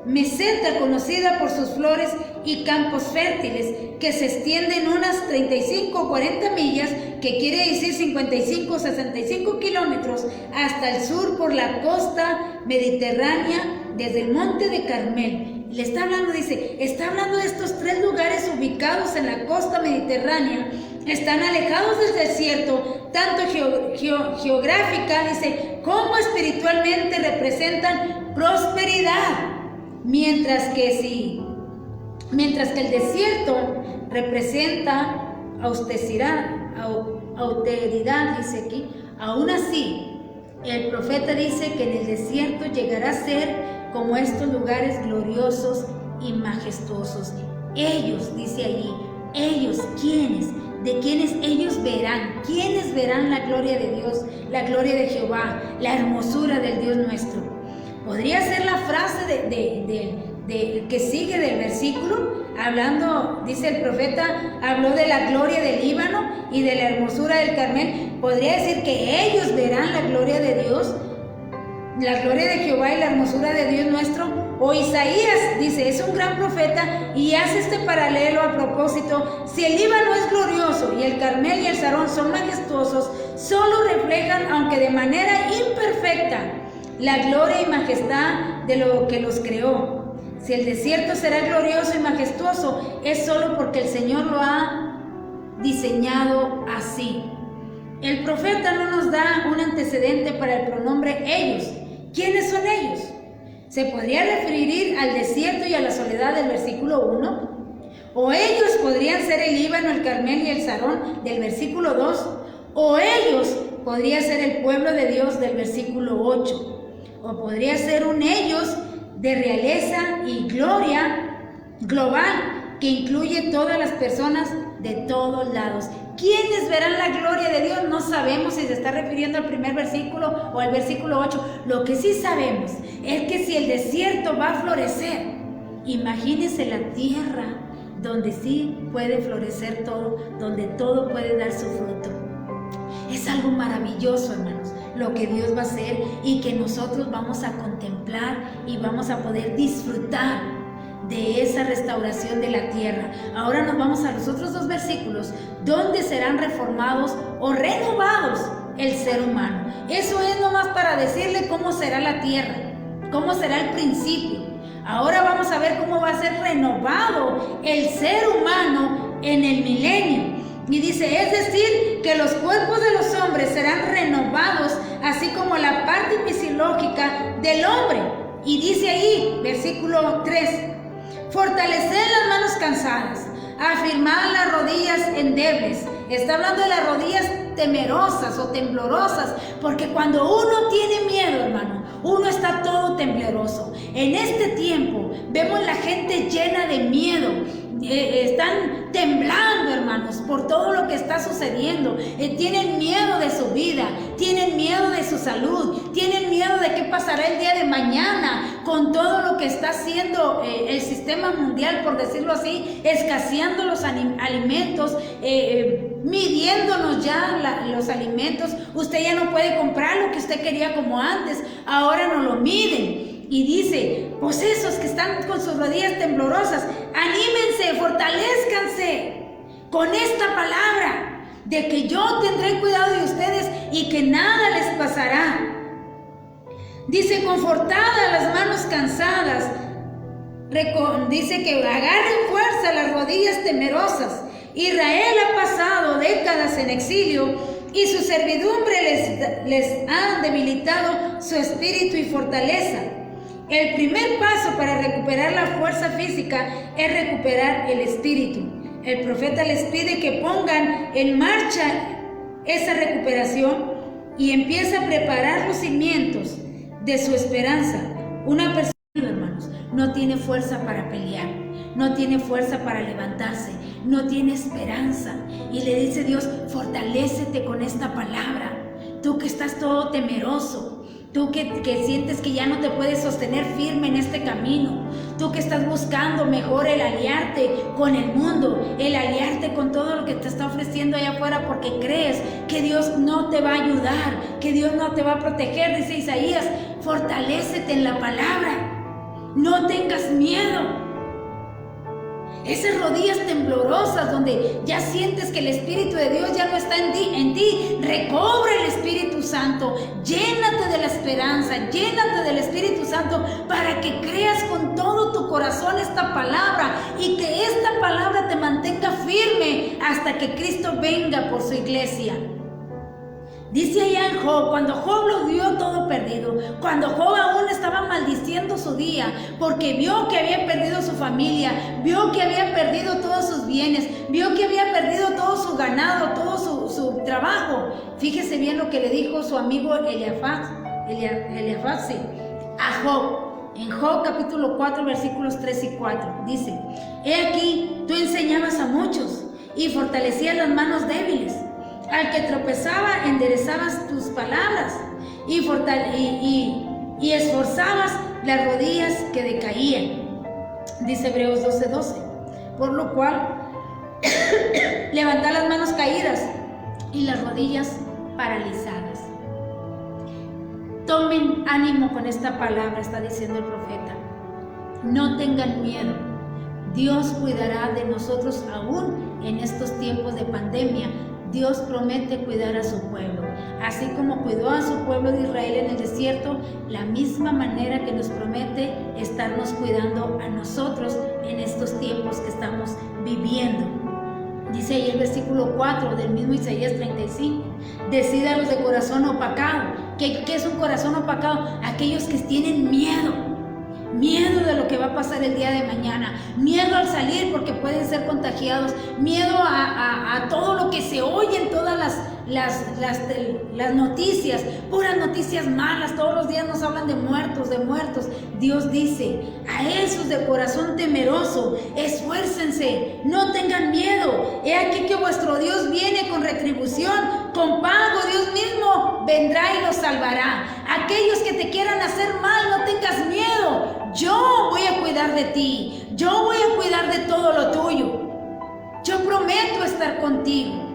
meseta conocida por sus flores y campos fértiles que se extienden unas 35 o 40 millas, que quiere decir 55 o 65 kilómetros, hasta el sur por la costa mediterránea desde el monte de Carmel. Le está hablando, está hablando de estos tres lugares ubicados en la costa mediterránea. Están alejados del desierto, tanto geográfica, como espiritualmente representan prosperidad. Mientras que el desierto representa austeridad, dice aquí. Aún así, el profeta dice que en el desierto llegará a ser como estos lugares gloriosos y majestuosos. Ellos, dice allí, ellos, ¿quiénes? ¿De quiénes ellos verán? ¿Quiénes verán la gloria de Dios, la gloria de Jehová, la hermosura del Dios nuestro? Podría ser la frase que sigue del versículo, hablando, dice el profeta, habló de la gloria del Líbano y de la hermosura del Carmel. Podría decir que ellos verán la gloria de Dios, la gloria de Jehová y la hermosura de Dios nuestro. O Isaías, dice, es un gran profeta y hace este paralelo a propósito. Si el Líbano es glorioso y el Carmel y el Sarón son majestuosos, solo reflejan, aunque de manera imperfecta, la gloria y majestad de lo que los creó. Si el desierto será glorioso y majestuoso, es solo porque el Señor lo ha diseñado así. El profeta no nos da un antecedente para el pronombre ellos. ¿Quiénes son ellos? ¿Se podría referir al desierto y a la soledad del versículo 1? ¿O ellos podrían ser el Líbano, el Carmel y el Sarón del versículo 2? ¿O ellos podría ser el pueblo de Dios del versículo 8? ¿O podría ser un ellos de realeza y gloria global que incluye todas las personas de todos lados? ¿Quiénes verán la gloria de Dios? No sabemos si se está refiriendo al primer versículo o al versículo 8. Lo que sí sabemos es que si el desierto va a florecer, imagínense la tierra donde sí puede florecer todo, donde todo puede dar su fruto. Es algo maravilloso, hermanos, lo que Dios va a hacer y que nosotros vamos a contemplar y vamos a poder disfrutar de esa restauración de la tierra. Ahora nos vamos a los otros dos versículos, donde serán reformados o renovados el ser humano. Eso es nomás para decirle cómo será la tierra, cómo será el principio. Ahora vamos a ver cómo va a ser renovado el ser humano en el milenio. Y dice, es decir, que los cuerpos de los hombres serán renovados, así como la parte fisiológica del hombre. Y dice ahí, versículo 3, fortaleced las manos cansadas, afirmad las rodillas endebles. Está hablando de las rodillas temerosas o temblorosas, porque cuando uno tiene miedo, hermano, uno está todo tembloroso. En este tiempo vemos la gente llena de miedo, están temblando, hermanos, por todo lo que está sucediendo. Tienen miedo de su vida, tienen miedo de su salud, tienen miedo de qué pasará el día de mañana con todo lo que está haciendo el sistema mundial, por decirlo así, escaseando los alimentos, midiéndonos ya los alimentos. Usted ya no puede comprar lo que usted quería como antes, ahora no lo miden. Y dice, pues esos que están con sus rodillas temblorosas, anímense, fortalezcanse con esta palabra de que yo tendré cuidado de ustedes y que nada les pasará. Dice, confortadas las manos cansadas, dice que agarren fuerza las rodillas temerosas. Israel ha pasado décadas en exilio y su servidumbre les ha debilitado su espíritu y fortaleza. El primer paso para recuperar la fuerza física es recuperar el espíritu. El profeta les pide que pongan en marcha esa recuperación y empiece a preparar los cimientos de su esperanza. Una persona, hermanos, no tiene fuerza para pelear, no tiene fuerza para levantarse, no tiene esperanza. Y le dice Dios, fortalécete con esta palabra. Tú que estás todo temeroso, tú que sientes que ya no te puedes sostener firme en este camino, tú que estás buscando mejor el aliarte con el mundo, el aliarte con todo lo que te está ofreciendo allá afuera, porque crees que Dios no te va a ayudar, que Dios no te va a proteger. Dice Isaías, fortalécete en la palabra, no tengas miedo. Esas rodillas temblorosas donde ya sientes que el Espíritu de Dios ya no está en ti, recobra el Espíritu Santo, llénate de la esperanza, llénate del Espíritu Santo para que creas con todo tu corazón esta palabra y que esta palabra te mantenga firme hasta que Cristo venga por su iglesia. Dice allá en Job, cuando Job lo vio todo perdido, cuando Job aún estaba maldiciendo su día, porque vio que había perdido su familia, vio que había perdido todos sus bienes, vio que había perdido todo su ganado, todo su trabajo. Fíjese bien lo que le dijo su amigo Eliafaz a Job. En Job capítulo 4 versículos 3 y 4 dice, he aquí, tú enseñabas a muchos y fortalecías las manos débiles. Al que tropezaba enderezabas tus palabras y esforzabas las rodillas que decaían. Dice Hebreos 12:12. Por lo cual, levantad las manos caídas y las rodillas paralizadas. Tomen ánimo con esta palabra, está diciendo el profeta. No tengan miedo. Dios cuidará de nosotros aún en estos tiempos de pandemia. Dios promete cuidar a su pueblo, así como cuidó a su pueblo de Israel en el desierto, la misma manera que nos promete estarnos cuidando a nosotros en estos tiempos que estamos viviendo. Dice ahí el versículo 4 del mismo Isaías 35, decida los de corazón opacado. ¿Qué es un corazón opacado? Aquellos que tienen miedo de lo que va a pasar el día de mañana, miedo al salir porque pueden ser contagiados, miedo a todo lo que se oye en todas las noticias, puras noticias malas, todos los días nos hablan de muertos. Dios dice, a esos de corazón temeroso, esfuércense, no tengan miedo, he aquí que vuestro Dios viene con retribución, con pago, Dios mismo vendrá y los salvará. Aquellos que te quieran hacer mal, no tengas miedo, yo voy a cuidar de ti, yo voy a cuidar de todo lo tuyo, yo prometo estar contigo.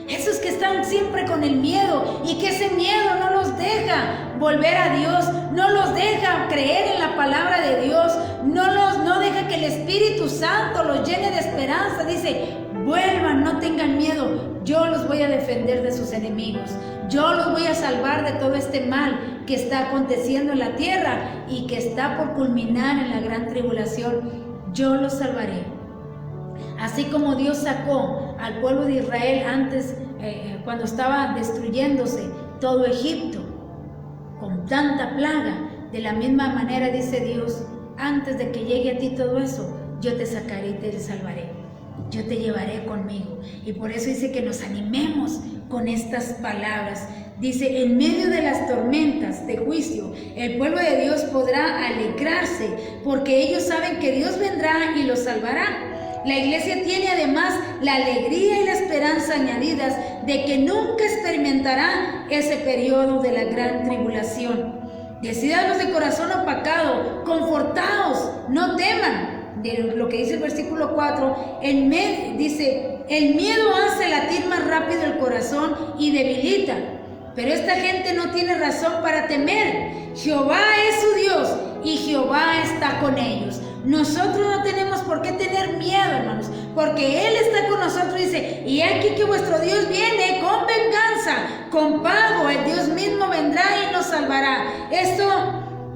Esos que están siempre con el miedo y que ese miedo no los deja volver a Dios, no los deja creer en la palabra de Dios, no deja que el Espíritu Santo los llene de esperanza. Dice, vuelvan, no tengan miedo, yo los voy a defender de sus enemigos, yo los voy a salvar de todo este mal que está aconteciendo en la tierra y que está por culminar en la gran tribulación. Yo los salvaré. Así como Dios sacó al pueblo de Israel antes, cuando estaba destruyéndose todo Egipto, con tanta plaga, de la misma manera dice Dios, antes de que llegue a ti todo eso, yo te sacaré y te salvaré, yo te llevaré conmigo. Y por eso dice que nos animemos con estas palabras. Dice, en medio de las tormentas de juicio, el pueblo de Dios podrá alegrarse, porque ellos saben que Dios vendrá y los salvará. La iglesia tiene además la alegría y la esperanza añadidas de que nunca experimentará ese periodo de la gran tribulación. Decidan los de corazón opacado, confortaos, no teman. De lo que dice el versículo 4, dice, el miedo hace latir más rápido el corazón y debilita. Pero esta gente no tiene razón para temer. Jehová es su Dios y Jehová está con ellos. Nosotros no tenemos por qué tener miedo, hermanos, porque Él está con nosotros. Dice, y aquí que vuestro Dios viene con venganza, con pago. El Dios mismo vendrá y nos salvará. Esto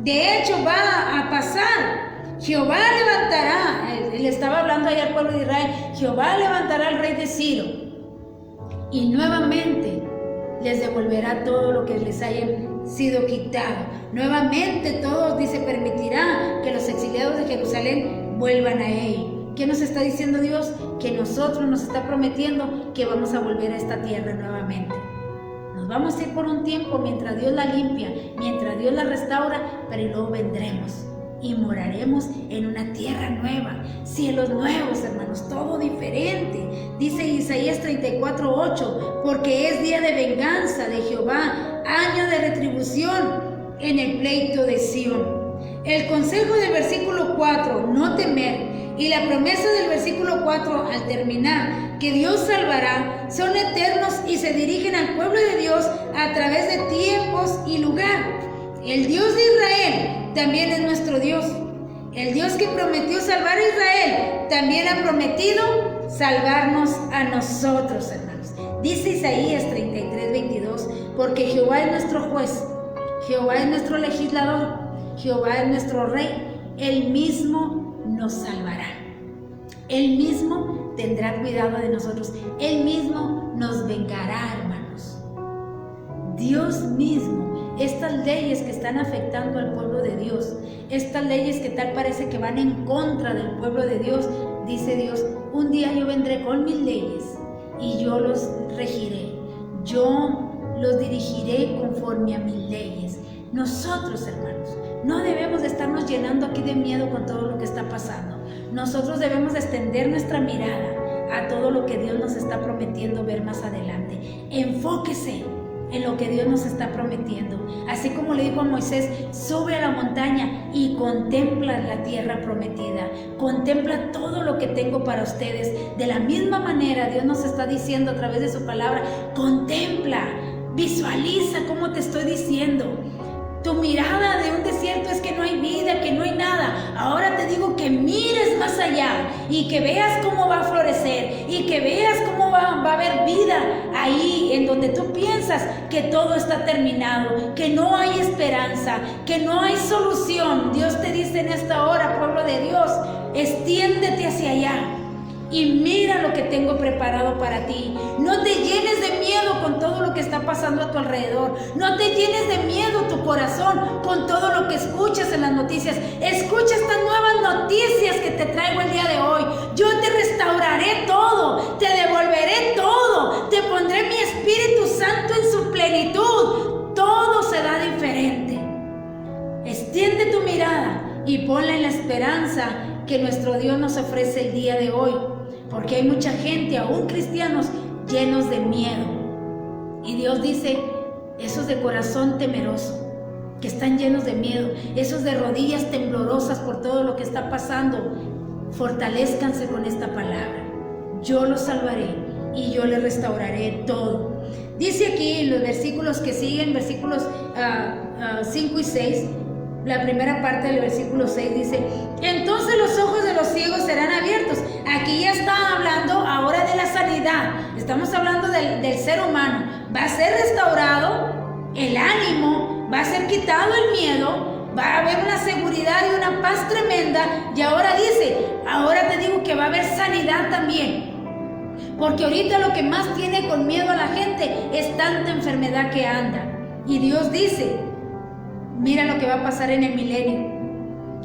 de hecho va a pasar. Jehová levantará, él estaba hablando ahí al pueblo de Israel, Jehová levantará al rey de Ciro y nuevamente les devolverá todo lo que les haya sido quitado. Nuevamente todos, dice, permitirá que los exiliados de Jerusalén vuelvan a él. ¿Qué nos está diciendo Dios? Que nosotros nos está prometiendo que vamos a volver a esta tierra nuevamente. Nos vamos a ir por un tiempo mientras Dios la limpia, mientras Dios la restaura, pero luego vendremos y moraremos en una tierra nueva, cielos nuevos, hermanos, todo diferente. Dice Isaías 34:8, porque es día de venganza de Jehová, año de retribución en el pleito de Sión. El consejo del versículo 4, no temer, y la promesa del versículo 4 al terminar, que Dios salvará, son eternos y se dirigen al pueblo de Dios a través de tiempos y lugar. El Dios de Israel también es nuestro Dios. El Dios que prometió salvar a Israel también ha prometido salvarnos a nosotros, hermanos. Dice Isaías 33:22, porque Jehová es nuestro juez, Jehová es nuestro legislador, Jehová es nuestro rey, Él mismo nos salvará. Él mismo tendrá cuidado de nosotros, Él mismo nos vengará, hermanos. Dios mismo. Estas leyes que están afectando al pueblo de Dios, estas leyes que tal parece que van en contra del pueblo de Dios, dice Dios, un día yo vendré con mis leyes y yo los regiré, yo los dirigiré conforme a mis leyes. Nosotros, hermanos, no debemos de estarnos llenando aquí de miedo con todo lo que está pasando. Nosotros debemos de extender nuestra mirada a todo lo que Dios nos está prometiendo ver más adelante. Enfóquese en lo que Dios nos está prometiendo. Así como le dijo a Moisés, sube a la montaña y contempla la tierra prometida. Contempla todo lo que tengo para ustedes. De la misma manera, Dios nos está diciendo a través de su palabra, contempla, visualiza como te estoy diciendo. Tu mirada de un desierto es que no hay vida, que no hay nada. Ahora te digo que mires más allá y que veas cómo va a florecer y que veas cómo va a haber vida ahí en donde tú piensas que todo está terminado, que no hay esperanza, que no hay solución. Dios te dice en esta hora, pueblo de Dios, extiéndete hacia allá y mira lo que tengo preparado para ti. No te llenes de miedo con todo lo que está pasando a tu alrededor. No te llenes de miedo tu corazón con todo lo que escuchas en las noticias. Escucha estas nuevas noticias que te traigo el día de hoy. Yo te restauraré todo, te devolveré todo, te pondré mi Espíritu Santo en su plenitud. Todo será diferente. Extiende tu mirada y ponla en la esperanza que nuestro Dios nos ofrece el día de hoy. Porque hay mucha gente, aún cristianos, llenos de miedo. Y Dios dice, esos de corazón temeroso, que están llenos de miedo, esos de rodillas temblorosas por todo lo que está pasando, fortalezcanse con esta palabra. Yo los salvaré y yo les restauraré todo. Dice aquí en los versículos que siguen, versículos 5 y 6, la primera parte del versículo 6 dice, entonces los ojos de los ciegos serán abiertos. Aquí ya está hablando ahora de la sanidad. Estamos hablando del ser humano. Va a ser restaurado el ánimo, va a ser quitado el miedo, va a haber una seguridad y una paz tremenda. Y ahora dice, ahora te digo que va a haber sanidad también. Porque ahorita lo que más tiene con miedo a la gente es tanta enfermedad que anda. Y Dios dice, mira lo que va a pasar en el milenio.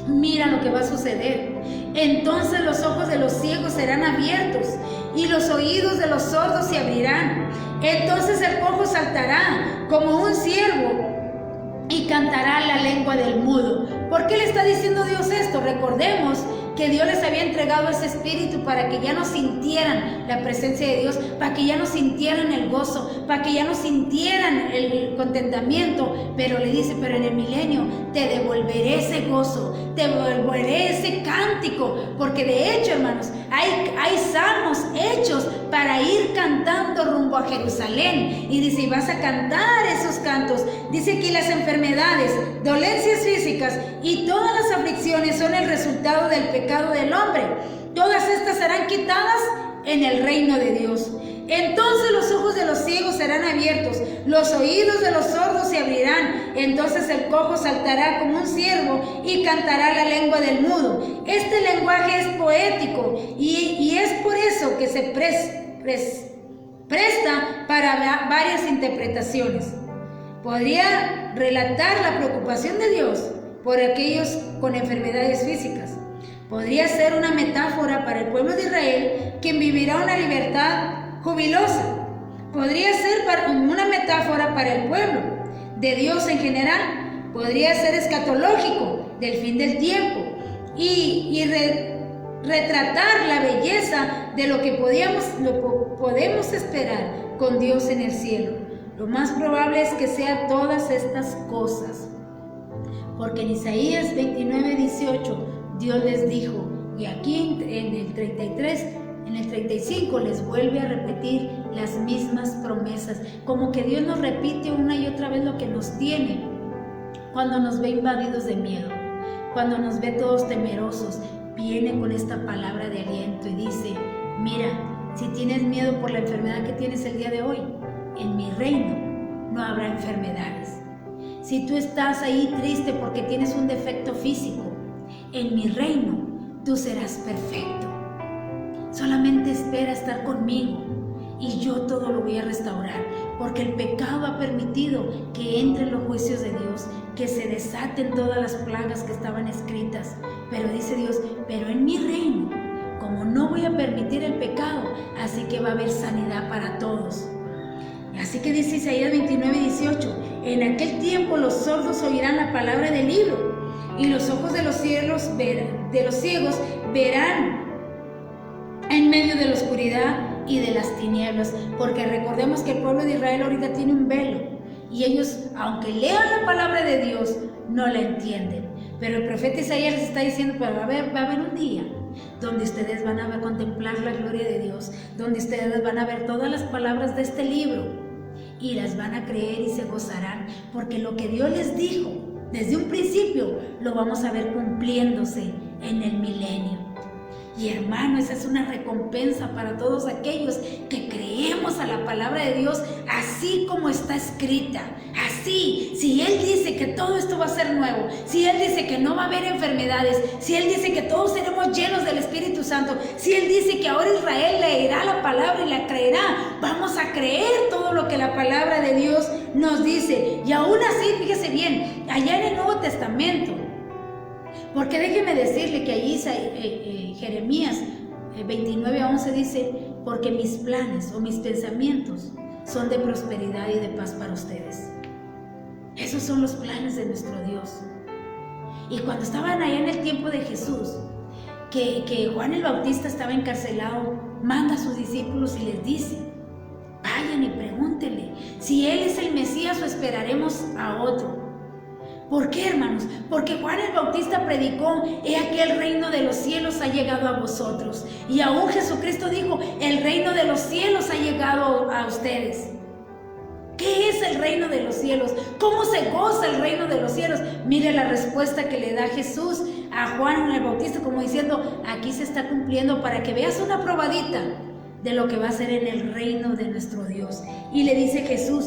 Mira lo que va a suceder. Entonces los ojos de los ciegos serán abiertos y los oídos de los sordos se abrirán. Entonces el cojo saltará como un ciervo y cantará la lengua del mudo. ¿Por qué le está diciendo Dios esto? Recordemos que Dios les había entregado ese espíritu para que ya no sintieran la presencia de Dios, para que ya no sintieran el gozo, para que ya no sintieran el contentamiento. Pero le dice, pero en el milenio te devolveré ese gozo, te devolveré ese cántico, porque de hecho, hermanos, hay salmos hechos para ir cantando rumbo a Jerusalén. Y dice, y vas a cantar esos cantos. Dice aquí, las enfermedades, dolencias físicas y todas las aflicciones son el resultado del pecado del hombre. Todas estas serán quitadas en el reino de Dios. Entonces los ojos de los ciegos serán abiertos, los oídos de los sordos se abrirán. Entonces el cojo saltará como un ciervo y cantará la lengua del mudo. Este lenguaje es poético y es por eso que se presta para varias interpretaciones. Podría relatar la preocupación de Dios por aquellos con enfermedades físicas. Podría ser una metáfora para el pueblo de Israel, quien vivirá una libertad jubilosa. Podría ser una metáfora para el pueblo de Dios en general. Podría ser escatológico del fin del tiempo y retratar la belleza de lo que podemos esperar con Dios en el cielo. Lo más probable es que sea todas estas cosas, porque en Isaías 29:18 Dios les dijo, y aquí en el 33, en el 35 les vuelve a repetir las mismas promesas, como que Dios nos repite una y otra vez lo que nos tiene cuando nos ve invadidos de miedo, cuando nos ve todos temerosos. Viene con esta palabra de aliento y dice, mira, si tienes miedo por la enfermedad que tienes el día de hoy, en mi reino no habrá enfermedades. Si tú estás ahí triste porque tienes un defecto físico, en mi reino tú serás perfecto. Solamente espera estar conmigo y yo todo lo voy a restaurar, porque el pecado ha permitido que entren los juicios de Dios, que se desaten todas las plagas que estaban escritas. Pero dice Dios, pero en mi reino, como no voy a permitir el pecado, así que va a haber sanidad para todos. Así que dice Isaías 29:18, en aquel tiempo los sordos oirán la palabra del libro y los ojos de los ciegos verán en medio de la oscuridad y de las tinieblas. Porque recordemos que el pueblo de Israel ahorita tiene un velo y ellos, aunque lean la palabra de Dios, no la entienden. Pero el profeta Isaías les está diciendo, pero va a haber un día donde ustedes van a contemplar la gloria de Dios, donde ustedes van a ver todas las palabras de este libro y las van a creer y se gozarán, porque lo que Dios les dijo desde un principio lo vamos a ver cumpliéndose en el milenio. Y hermano, esa es una recompensa para todos aquellos que creemos a la palabra de Dios así como está escrita. Así, si Él dice que todo esto va a ser nuevo, si Él dice que no va a haber enfermedades, si Él dice que todos seremos llenos del Espíritu Santo, si Él dice que ahora Israel leerá la palabra y la creerá, vamos a creer todo lo que la palabra de Dios nos dice. Y aún así, fíjese bien, allá en el Nuevo Testamento, porque déjeme decirle que allí Jeremías 29:11 dice, porque mis planes o mis pensamientos son de prosperidad y de paz para ustedes. Esos son los planes de nuestro Dios. Y cuando estaban allá en el tiempo de Jesús, que Juan el Bautista estaba encarcelado, manda a sus discípulos y les dice, vayan y pregúntenle si Él es el Mesías o esperaremos a otro. ¿Por qué, hermanos? Porque Juan el Bautista predicó, he aquí el reino de los cielos ha llegado a vosotros. Y aún Jesucristo dijo, el reino de los cielos ha llegado a ustedes. ¿Qué es el reino de los cielos? ¿Cómo se goza el reino de los cielos? Mire la respuesta que le da Jesús a Juan el Bautista, como diciendo, aquí se está cumpliendo para que veas una probadita de lo que va a ser en el reino de nuestro Dios. Y le dice Jesús,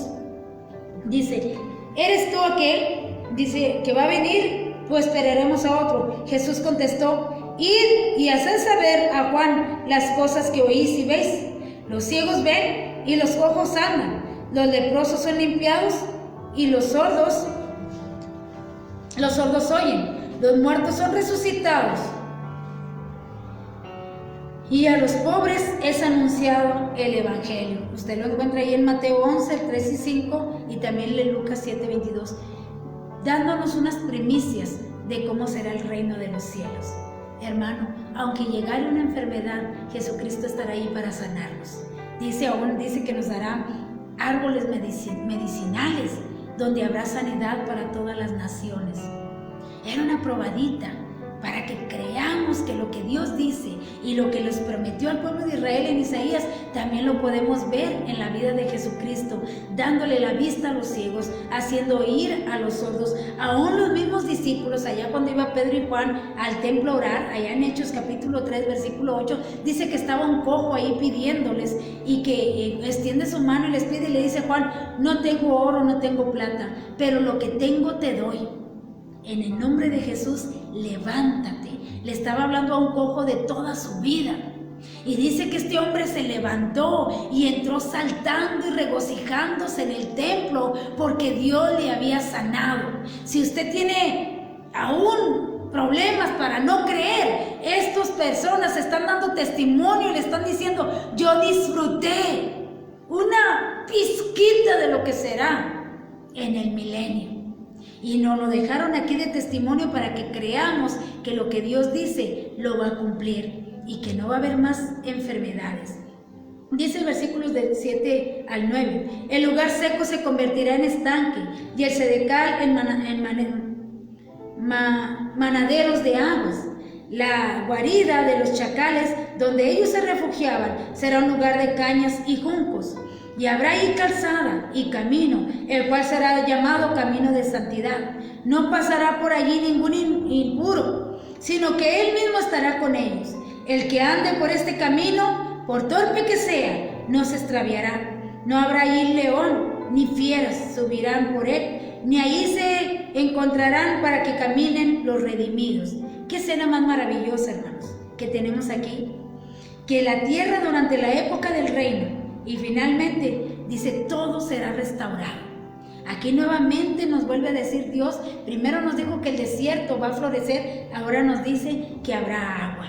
dice, ¿eres tú aquel? Dice que va a venir, pues esperaremos a otro. Jesús contestó, id y haced saber a Juan las cosas que oís y veis. Los ciegos ven y los cojos andan, los leprosos son limpiados y los sordos oyen, los muertos son resucitados y a los pobres es anunciado el Evangelio. Usted lo encuentra ahí en Mateo 11, 3 y 5 y también en Lucas 7, 22. Dándonos unas primicias de cómo será el reino de los cielos. Hermano, aunque llegare una enfermedad, Jesucristo estará ahí para sanarnos. Dice que nos dará árboles medicinales, donde habrá sanidad para todas las naciones. Era una probadita para que creamos que lo que Dios dice y lo que les prometió al pueblo de Israel en Isaías, también lo podemos ver en la vida de Jesucristo, dándole la vista a los ciegos, haciendo oír a los sordos. Aún los mismos discípulos, allá cuando iba Pedro y Juan al templo a orar, allá en Hechos capítulo 3, versículo 8, dice que estaba un cojo ahí pidiéndoles, y que extiende su mano y les pide, y le dice Juan: no tengo oro, no tengo plata, pero lo que tengo te doy. En el nombre de Jesús, levántate. Le estaba hablando a un cojo de toda su vida. Y dice que este hombre se levantó y entró saltando y regocijándose en el templo porque Dios le había sanado. Si usted tiene aún problemas para no creer, estas personas están dando testimonio y le están diciendo: yo disfruté una pizquita de lo que será en el milenio. Y nos lo dejaron aquí de testimonio para que creamos que lo que Dios dice lo va a cumplir y que no va a haber más enfermedades. Dice el versículo del 7 al 9: el lugar seco se convertirá en estanque y el sedecal en manaderos de aguas. La guarida de los chacales, donde ellos se refugiaban, será un lugar de cañas y juncos. Y habrá ahí calzada y camino, el cual será llamado camino de santidad. No pasará por allí ningún impuro, sino que Él mismo estará con ellos. El que ande por este camino, por torpe que sea, no se extraviará. No habrá allí león, ni fieras subirán por él, ni allí se encontrarán para que caminen los redimidos. ¿Qué escena más maravillosa, hermanos, que tenemos aquí? Que la tierra durante la época del reino, y finalmente dice, todo será restaurado. Aquí nuevamente nos vuelve a decir Dios, primero nos dijo que el desierto va a florecer, ahora nos dice que habrá agua.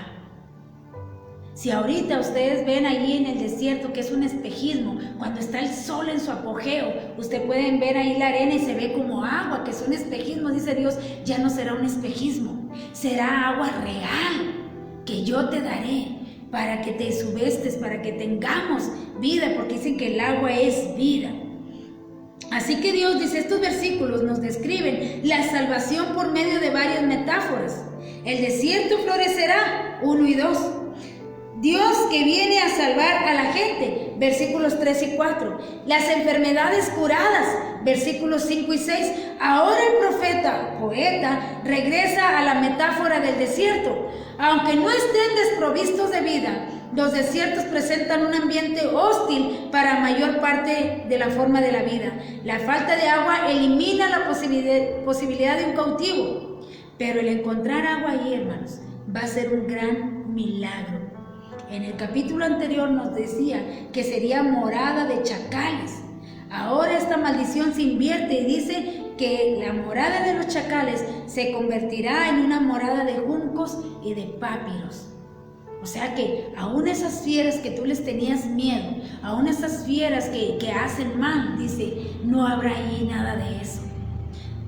Si ahorita ustedes ven allí en el desierto que es un espejismo, cuando está el sol en su apogeo, ustedes pueden ver ahí la arena y se ve como agua, que es un espejismo. Dice Dios, ya no será un espejismo, será agua real que yo te daré para que te subestes, para que tengamos vida, porque dicen que el agua es vida. Así que Dios dice, estos versículos nos describen la salvación por medio de varias metáforas. El desierto florecerá, 1 y 2. Dios que viene a salvar a la gente, versículos 3 y 4. Las enfermedades curadas, versículos 5 y 6. Ahora el poeta, regresa a la metáfora del desierto. Aunque no estén desprovistos de vida, los desiertos presentan un ambiente hostil para mayor parte de la forma de la vida. La falta de agua elimina la posibilidad de un cautivo, pero el encontrar agua ahí, hermanos, va a ser un gran milagro. En el capítulo anterior nos decía que sería morada de chacales. Ahora esta maldición se invierte y dice que la morada de los chacales se convertirá en una morada de juncos y de papiros. O sea que aún esas fieras que tú les tenías miedo, aún esas fieras que hacen mal, dice, no habrá ahí nada de eso.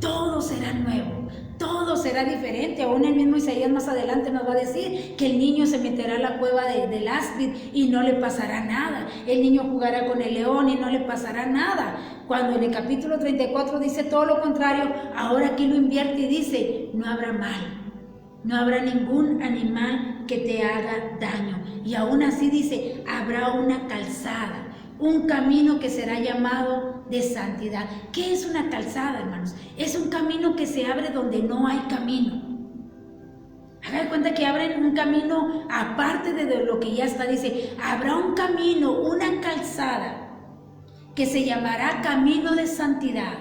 Todo será nuevo, todo será diferente. Aún el mismo Isaías más adelante nos va a decir que el niño se meterá a la cueva del áspid y no le pasará nada. El niño jugará con el león y no le pasará nada. Cuando en el capítulo 34 dice todo lo contrario, ahora aquí lo invierte y dice, no habrá mal. No habrá ningún animal que te haga daño. Y aún así dice, habrá una calzada, un camino que será llamado de santidad. ¿Qué es una calzada, hermanos? Es un camino que se abre donde no hay camino. Hagan cuenta que abren un camino aparte de lo que ya está. Dice, habrá un camino, una calzada, que se llamará camino de santidad,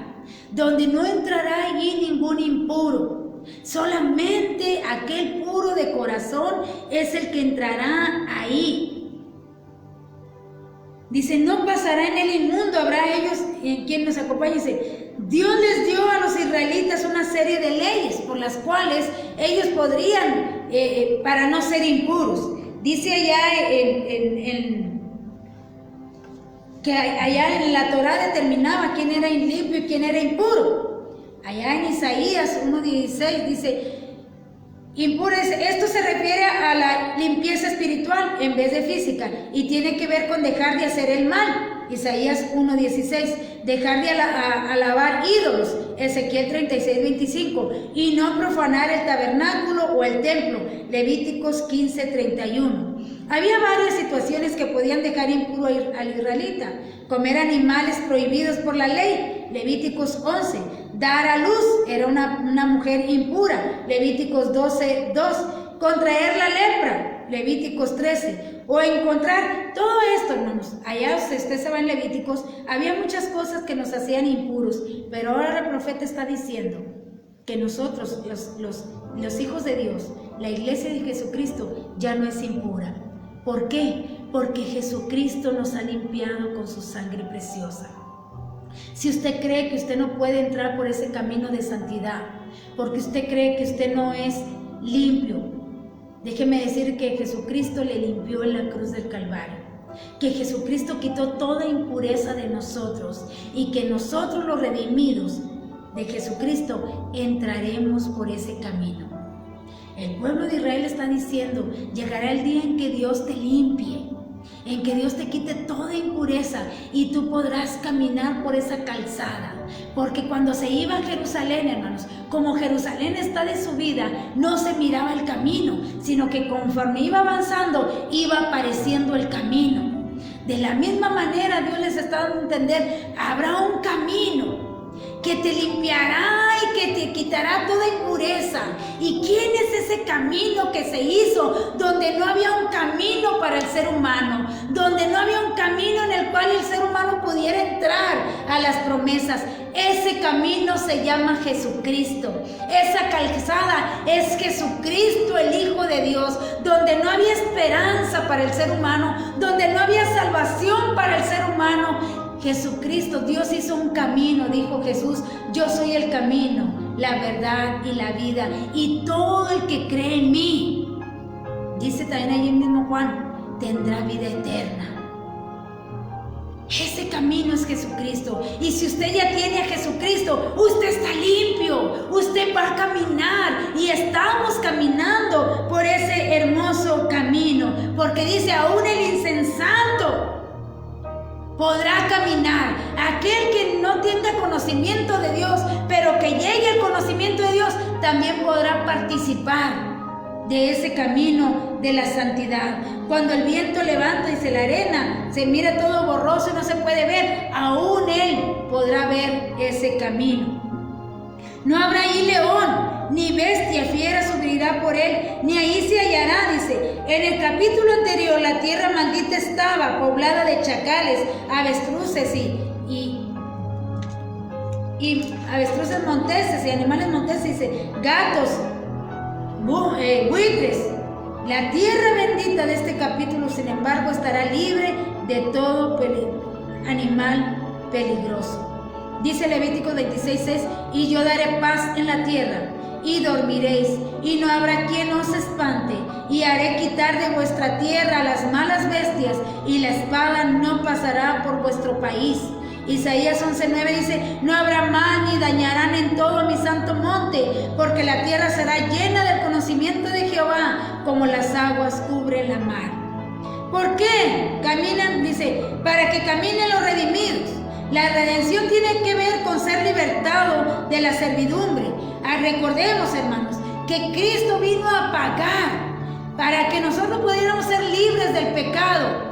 donde no entrará allí ningún impuro. Solamente aquel puro de corazón es el que entrará ahí. Dice, no pasará en el inmundo, habrá ellos, en quien nos acompaña. Dice, Dios les dio a los israelitas una serie de leyes por las cuales ellos podrían, para no ser impuros. Dice allá que allá en la Torá determinaba quién era limpio y quién era impuro. Allá en Isaías 1:16 dice, Impures, esto se refiere a la limpieza espiritual en vez de física y tiene que ver con dejar de hacer el mal. Isaías 1:16, dejar de alabar ídolos, Ezequiel 36:25, y no profanar el tabernáculo o el templo, Levíticos 15:31. Había varias situaciones que podían dejar impuro al israelita: comer animales prohibidos por la ley, Levíticos 11, dar a luz, era una mujer impura, Levíticos 12:2, contraer la lepra, Levíticos 13, o encontrar todo esto, hermanos. Allá usted se va en Levíticos, había muchas cosas que nos hacían impuros, pero ahora el profeta está diciendo que nosotros, los hijos de Dios, la iglesia de Jesucristo, ya no es impura. ¿Por qué? Porque Jesucristo nos ha limpiado con su sangre preciosa. Si usted cree que usted no puede entrar por ese camino de santidad, porque usted cree que usted no es limpio, déjeme decir que Jesucristo le limpió en la cruz del Calvario, que Jesucristo quitó toda impureza de nosotros y que nosotros los redimidos de Jesucristo entraremos por ese camino. El pueblo de Israel está diciendo: llegará el día en que Dios te limpie, en que Dios te quite toda impureza y tú podrás caminar por esa calzada. Porque cuando se iba a Jerusalén, hermanos, como Jerusalén está de subida, no se miraba el camino, sino que conforme iba avanzando, iba apareciendo el camino. De la misma manera, Dios les está dando a entender: habrá un camino que te limpiará y que te quitará toda impureza. ¿Y quién es ese camino que se hizo donde no había un camino para el ser humano? Donde no había un camino en el cual el ser humano pudiera entrar a las promesas. Ese camino se llama Jesucristo. Esa calzada es Jesucristo, el Hijo de Dios, donde no había esperanza para el ser humano, donde no había salvación para el ser humano. Jesucristo, Dios hizo un camino, dijo Jesús: yo soy el camino, la verdad y la vida, y todo el que cree en mí, dice también ahí mismo Juan, tendrá vida eterna. Ese camino es Jesucristo. Y si usted ya tiene a Jesucristo, usted está limpio, usted va a caminar, y estamos caminando por ese hermoso camino, porque dice: aún el insensato podrá caminar. Aquel que no tenga conocimiento de Dios, pero que llegue al conocimiento de Dios, también podrá participar de ese camino de la santidad. Cuando el viento levanta y la arena se mira todo borroso y no se puede ver, aún él podrá ver ese camino. No habrá ahí león, ni bestia fiera subirá por él, ni ahí se hallará, dice. En el capítulo anterior, la tierra maldita estaba poblada de chacales, avestruces y avestruces monteses y animales monteses, dice, gatos, buitres. La tierra bendita de este capítulo, sin embargo, estará libre de todo animal peligroso. Dice Levítico 26:6, y yo daré paz en la tierra, y dormiréis, y no habrá quien os espante, y haré quitar de vuestra tierra las malas bestias, y la espada no pasará por vuestro país. Isaías 11:9 dice, no habrá mal ni dañarán en todo mi santo monte, porque la tierra será llena del conocimiento de Jehová, como las aguas cubren la mar. ¿Por qué? Caminan, dice, para que caminen los redimidos. La redención tiene que ver con ser libertado de la servidumbre. Recordemos, hermanos, que Cristo vino a pagar para que nosotros pudiéramos ser libres del pecado.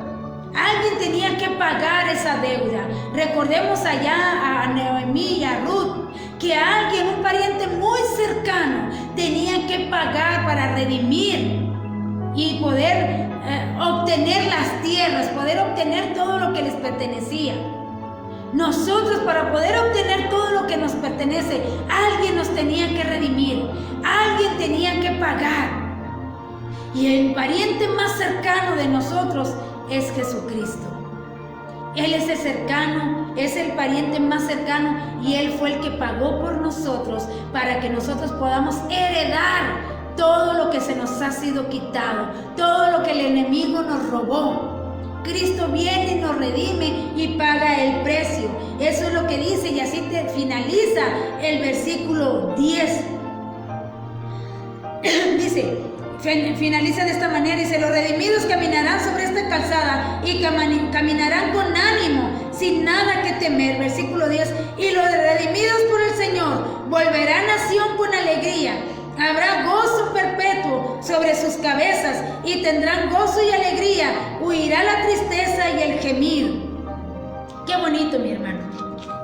Alguien tenía que pagar esa deuda. Recordemos allá a Noemí y a Ruth, que alguien, un pariente muy cercano, tenía que pagar para redimir y poder obtener las tierras, poder obtener todo lo que les pertenecía. Nosotros, para poder obtener todo lo que nos pertenece, alguien nos tenía que redimir, alguien tenía que pagar. Y el pariente más cercano de nosotros es Jesucristo. Él es el cercano, es el pariente más cercano, y Él fue el que pagó por nosotros para que nosotros podamos heredar todo lo que se nos ha sido quitado, todo lo que el enemigo nos robó. Cristo viene y nos redime y paga el precio. Eso es lo que dice, y así finaliza el versículo 10. dice, finaliza de esta manera, dice, los redimidos caminarán sobre esta calzada y caminarán con ánimo, sin nada que temer. Versículo 10, y los redimidos por el Señor volverán a Sión con alegría. Habrá gozo perpetuo sobre sus cabezas y tendrán gozo y alegría. Huirá la tristeza y el gemir. Qué bonito, mi hermano.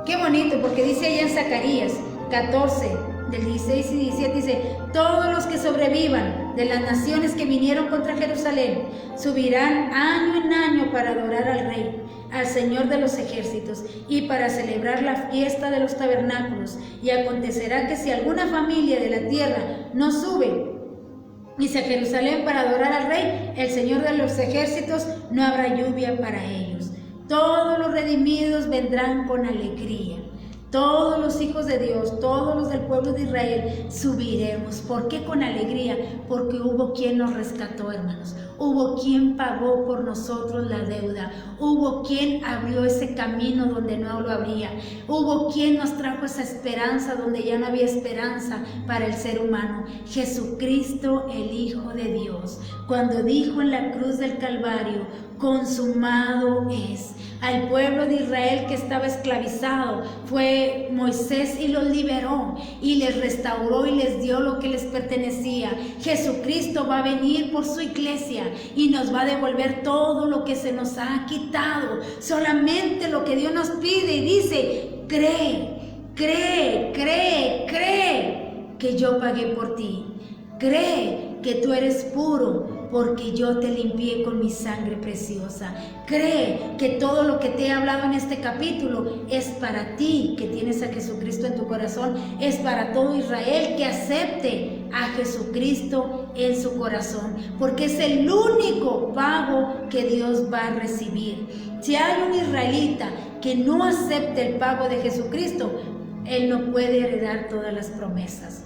Qué bonito, porque dice allá en Zacarías 14, del 16 y 17, dice, todos los que sobrevivan de las naciones que vinieron contra Jerusalén subirán año en año para adorar al Rey, al Señor de los ejércitos, y para celebrar la fiesta de los tabernáculos. Y acontecerá que si alguna familia de la tierra no sube dice a Jerusalén para adorar al Rey, el Señor de los ejércitos, no habrá lluvia para ellos. Todos los redimidos vendrán con alegría. Todos los hijos de Dios, todos los del pueblo de Israel, subiremos. ¿Por qué con alegría? Porque hubo quien nos rescató, hermanos. Hubo quien pagó por nosotros la deuda. Hubo quien abrió ese camino donde no lo habría. Hubo quien nos trajo esa esperanza donde ya no había esperanza para el ser humano. Jesucristo, el Hijo de Dios, cuando dijo en la cruz del Calvario, consumado es. Al pueblo de Israel que estaba esclavizado, fue Moisés y los liberó y les restauró y les dio lo que les pertenecía. Jesucristo va a venir por su iglesia y nos va a devolver todo lo que se nos ha quitado. Solamente lo que Dios nos pide y dice, cree, cree, cree, cree que yo pagué por ti. Cree que tú eres puro porque yo te limpié con mi sangre preciosa. Cree que todo lo que te he hablado en este capítulo es para ti, que tienes a Jesucristo en tu corazón. Es para todo Israel que acepte a Jesucristo en su corazón, porque es el único pago que Dios va a recibir. Si hay un israelita que no acepte el pago de Jesucristo, él no puede heredar todas las promesas.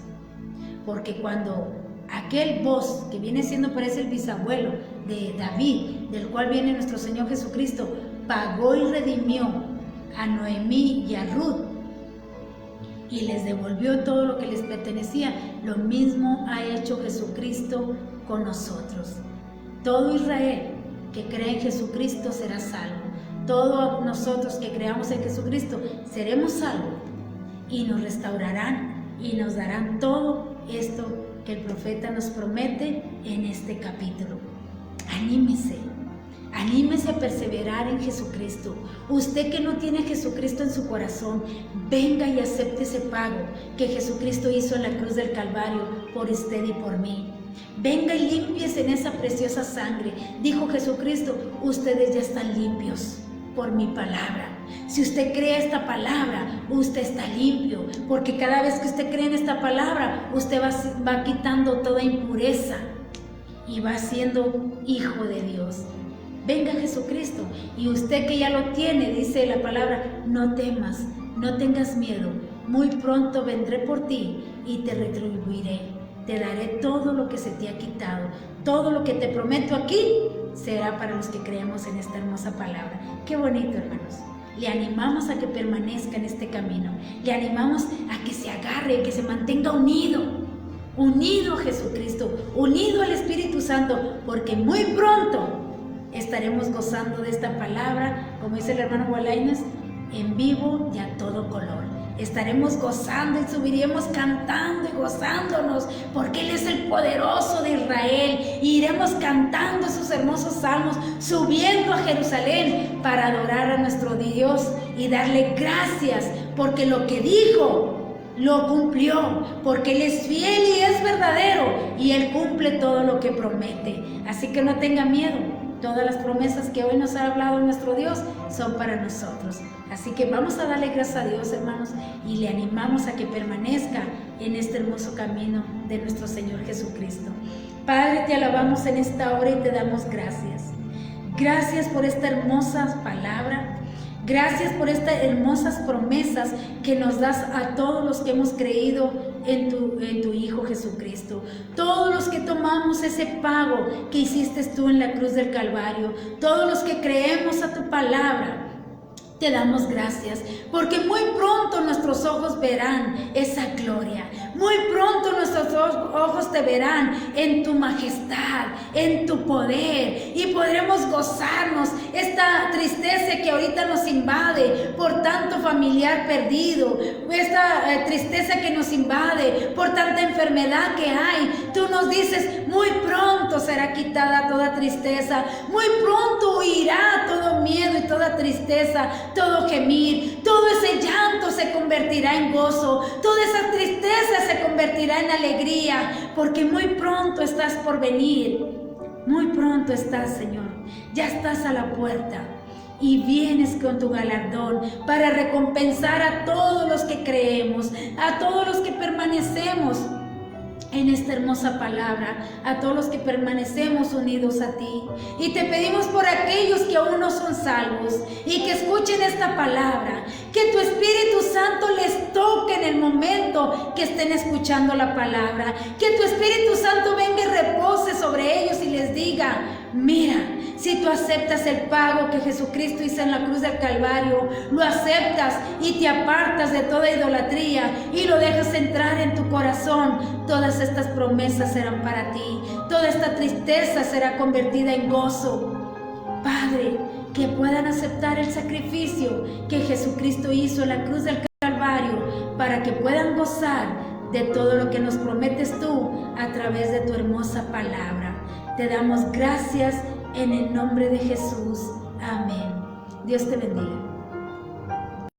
Porque cuando aquel Boz, que viene siendo, parece el bisabuelo de David, del cual viene nuestro Señor Jesucristo, pagó y redimió a Noemí y a Ruth y les devolvió todo lo que les pertenecía, lo mismo ha hecho Jesucristo con nosotros. Todo Israel que cree en Jesucristo será salvo. Todos nosotros que creamos en Jesucristo seremos salvos y nos restaurarán y nos darán todo esto que el profeta nos promete en este capítulo. Anímese, anímese a perseverar en Jesucristo. Usted que no tiene a Jesucristo en su corazón, venga y acepte ese pago que Jesucristo hizo en la cruz del Calvario por usted y por mí. Venga y límpiese en esa preciosa sangre. Dijo Jesucristo, ustedes ya están limpios por mi palabra. Si usted cree esta palabra, usted está limpio, porque cada vez que usted cree en esta palabra, usted va quitando toda impureza y va siendo hijo de Dios. Venga Jesucristo, y usted que ya lo tiene, dice la palabra, no temas, no tengas miedo, muy pronto vendré por ti y te retribuiré. Te daré todo lo que se te ha quitado. Todo lo que te prometo aquí será para los que creemos en esta hermosa palabra. Qué bonito, hermanos. Le animamos a que permanezca en este camino. Le animamos a que se agarre, que se mantenga unido a Jesucristo, unido al Espíritu Santo, porque muy pronto estaremos gozando de esta palabra, como dice el hermano Gualaines, en vivo y a todo color. Estaremos gozando y subiremos cantando y gozándonos, porque Él es el poderoso de Israel. Y iremos cantando esos hermosos salmos, subiendo a Jerusalén para adorar a nuestro Dios y darle gracias, porque lo que dijo lo cumplió, porque Él es fiel y es verdadero, y Él cumple todo lo que promete. Así que no tenga miedo. Todas las promesas que hoy nos ha hablado nuestro Dios son para nosotros. Así que vamos a darle gracias a Dios, hermanos, y le animamos a que permanezca en este hermoso camino de nuestro Señor Jesucristo. Padre, te alabamos en esta hora y te damos gracias. Gracias por esta hermosa palabra. Gracias por estas hermosas promesas que nos das a todos los que hemos creído en tu Hijo Jesucristo. Todos los que tomamos ese pago que hiciste tú en la cruz del Calvario. Todos los que creemos a tu palabra. Te damos gracias, porque muy pronto nuestros ojos verán esa gloria. Muy pronto nuestros ojos te verán en tu majestad, en tu poder, y podremos gozarnos esta tristeza que ahorita nos invade por tanto familiar perdido, esta tristeza que nos invade por tanta enfermedad que hay. Tú nos dices, muy pronto será quitada toda tristeza, muy pronto huirá todo miedo y toda tristeza, todo gemir, todo ese llanto se convertirá en gozo, toda esa tristeza se convertirá en alegría, porque muy pronto estás por venir, muy pronto estás, Señor, ya estás a la puerta y vienes con tu galardón para recompensar a todos los que creemos, a todos los que permanecemos en esta hermosa palabra, a todos los que permanecemos unidos a ti. Y te pedimos por aquellos que aún no son salvos y que escuchen esta palabra, que tu Espíritu Santo les toque en el momento que estén escuchando la palabra, que tu Espíritu Santo venga y repose sobre ellos y les diga, mira, si tú aceptas el pago que Jesucristo hizo en la cruz del Calvario, lo aceptas y te apartas de toda idolatría y lo dejas entrar en tu corazón, todas estas promesas serán para ti, toda esta tristeza será convertida en gozo. Padre, que puedan aceptar el sacrificio que Jesucristo hizo en la cruz del Calvario, para que puedan gozar de todo lo que nos prometes tú a través de tu hermosa palabra. Te damos gracias en el nombre de Jesús. Amén. Dios te bendiga.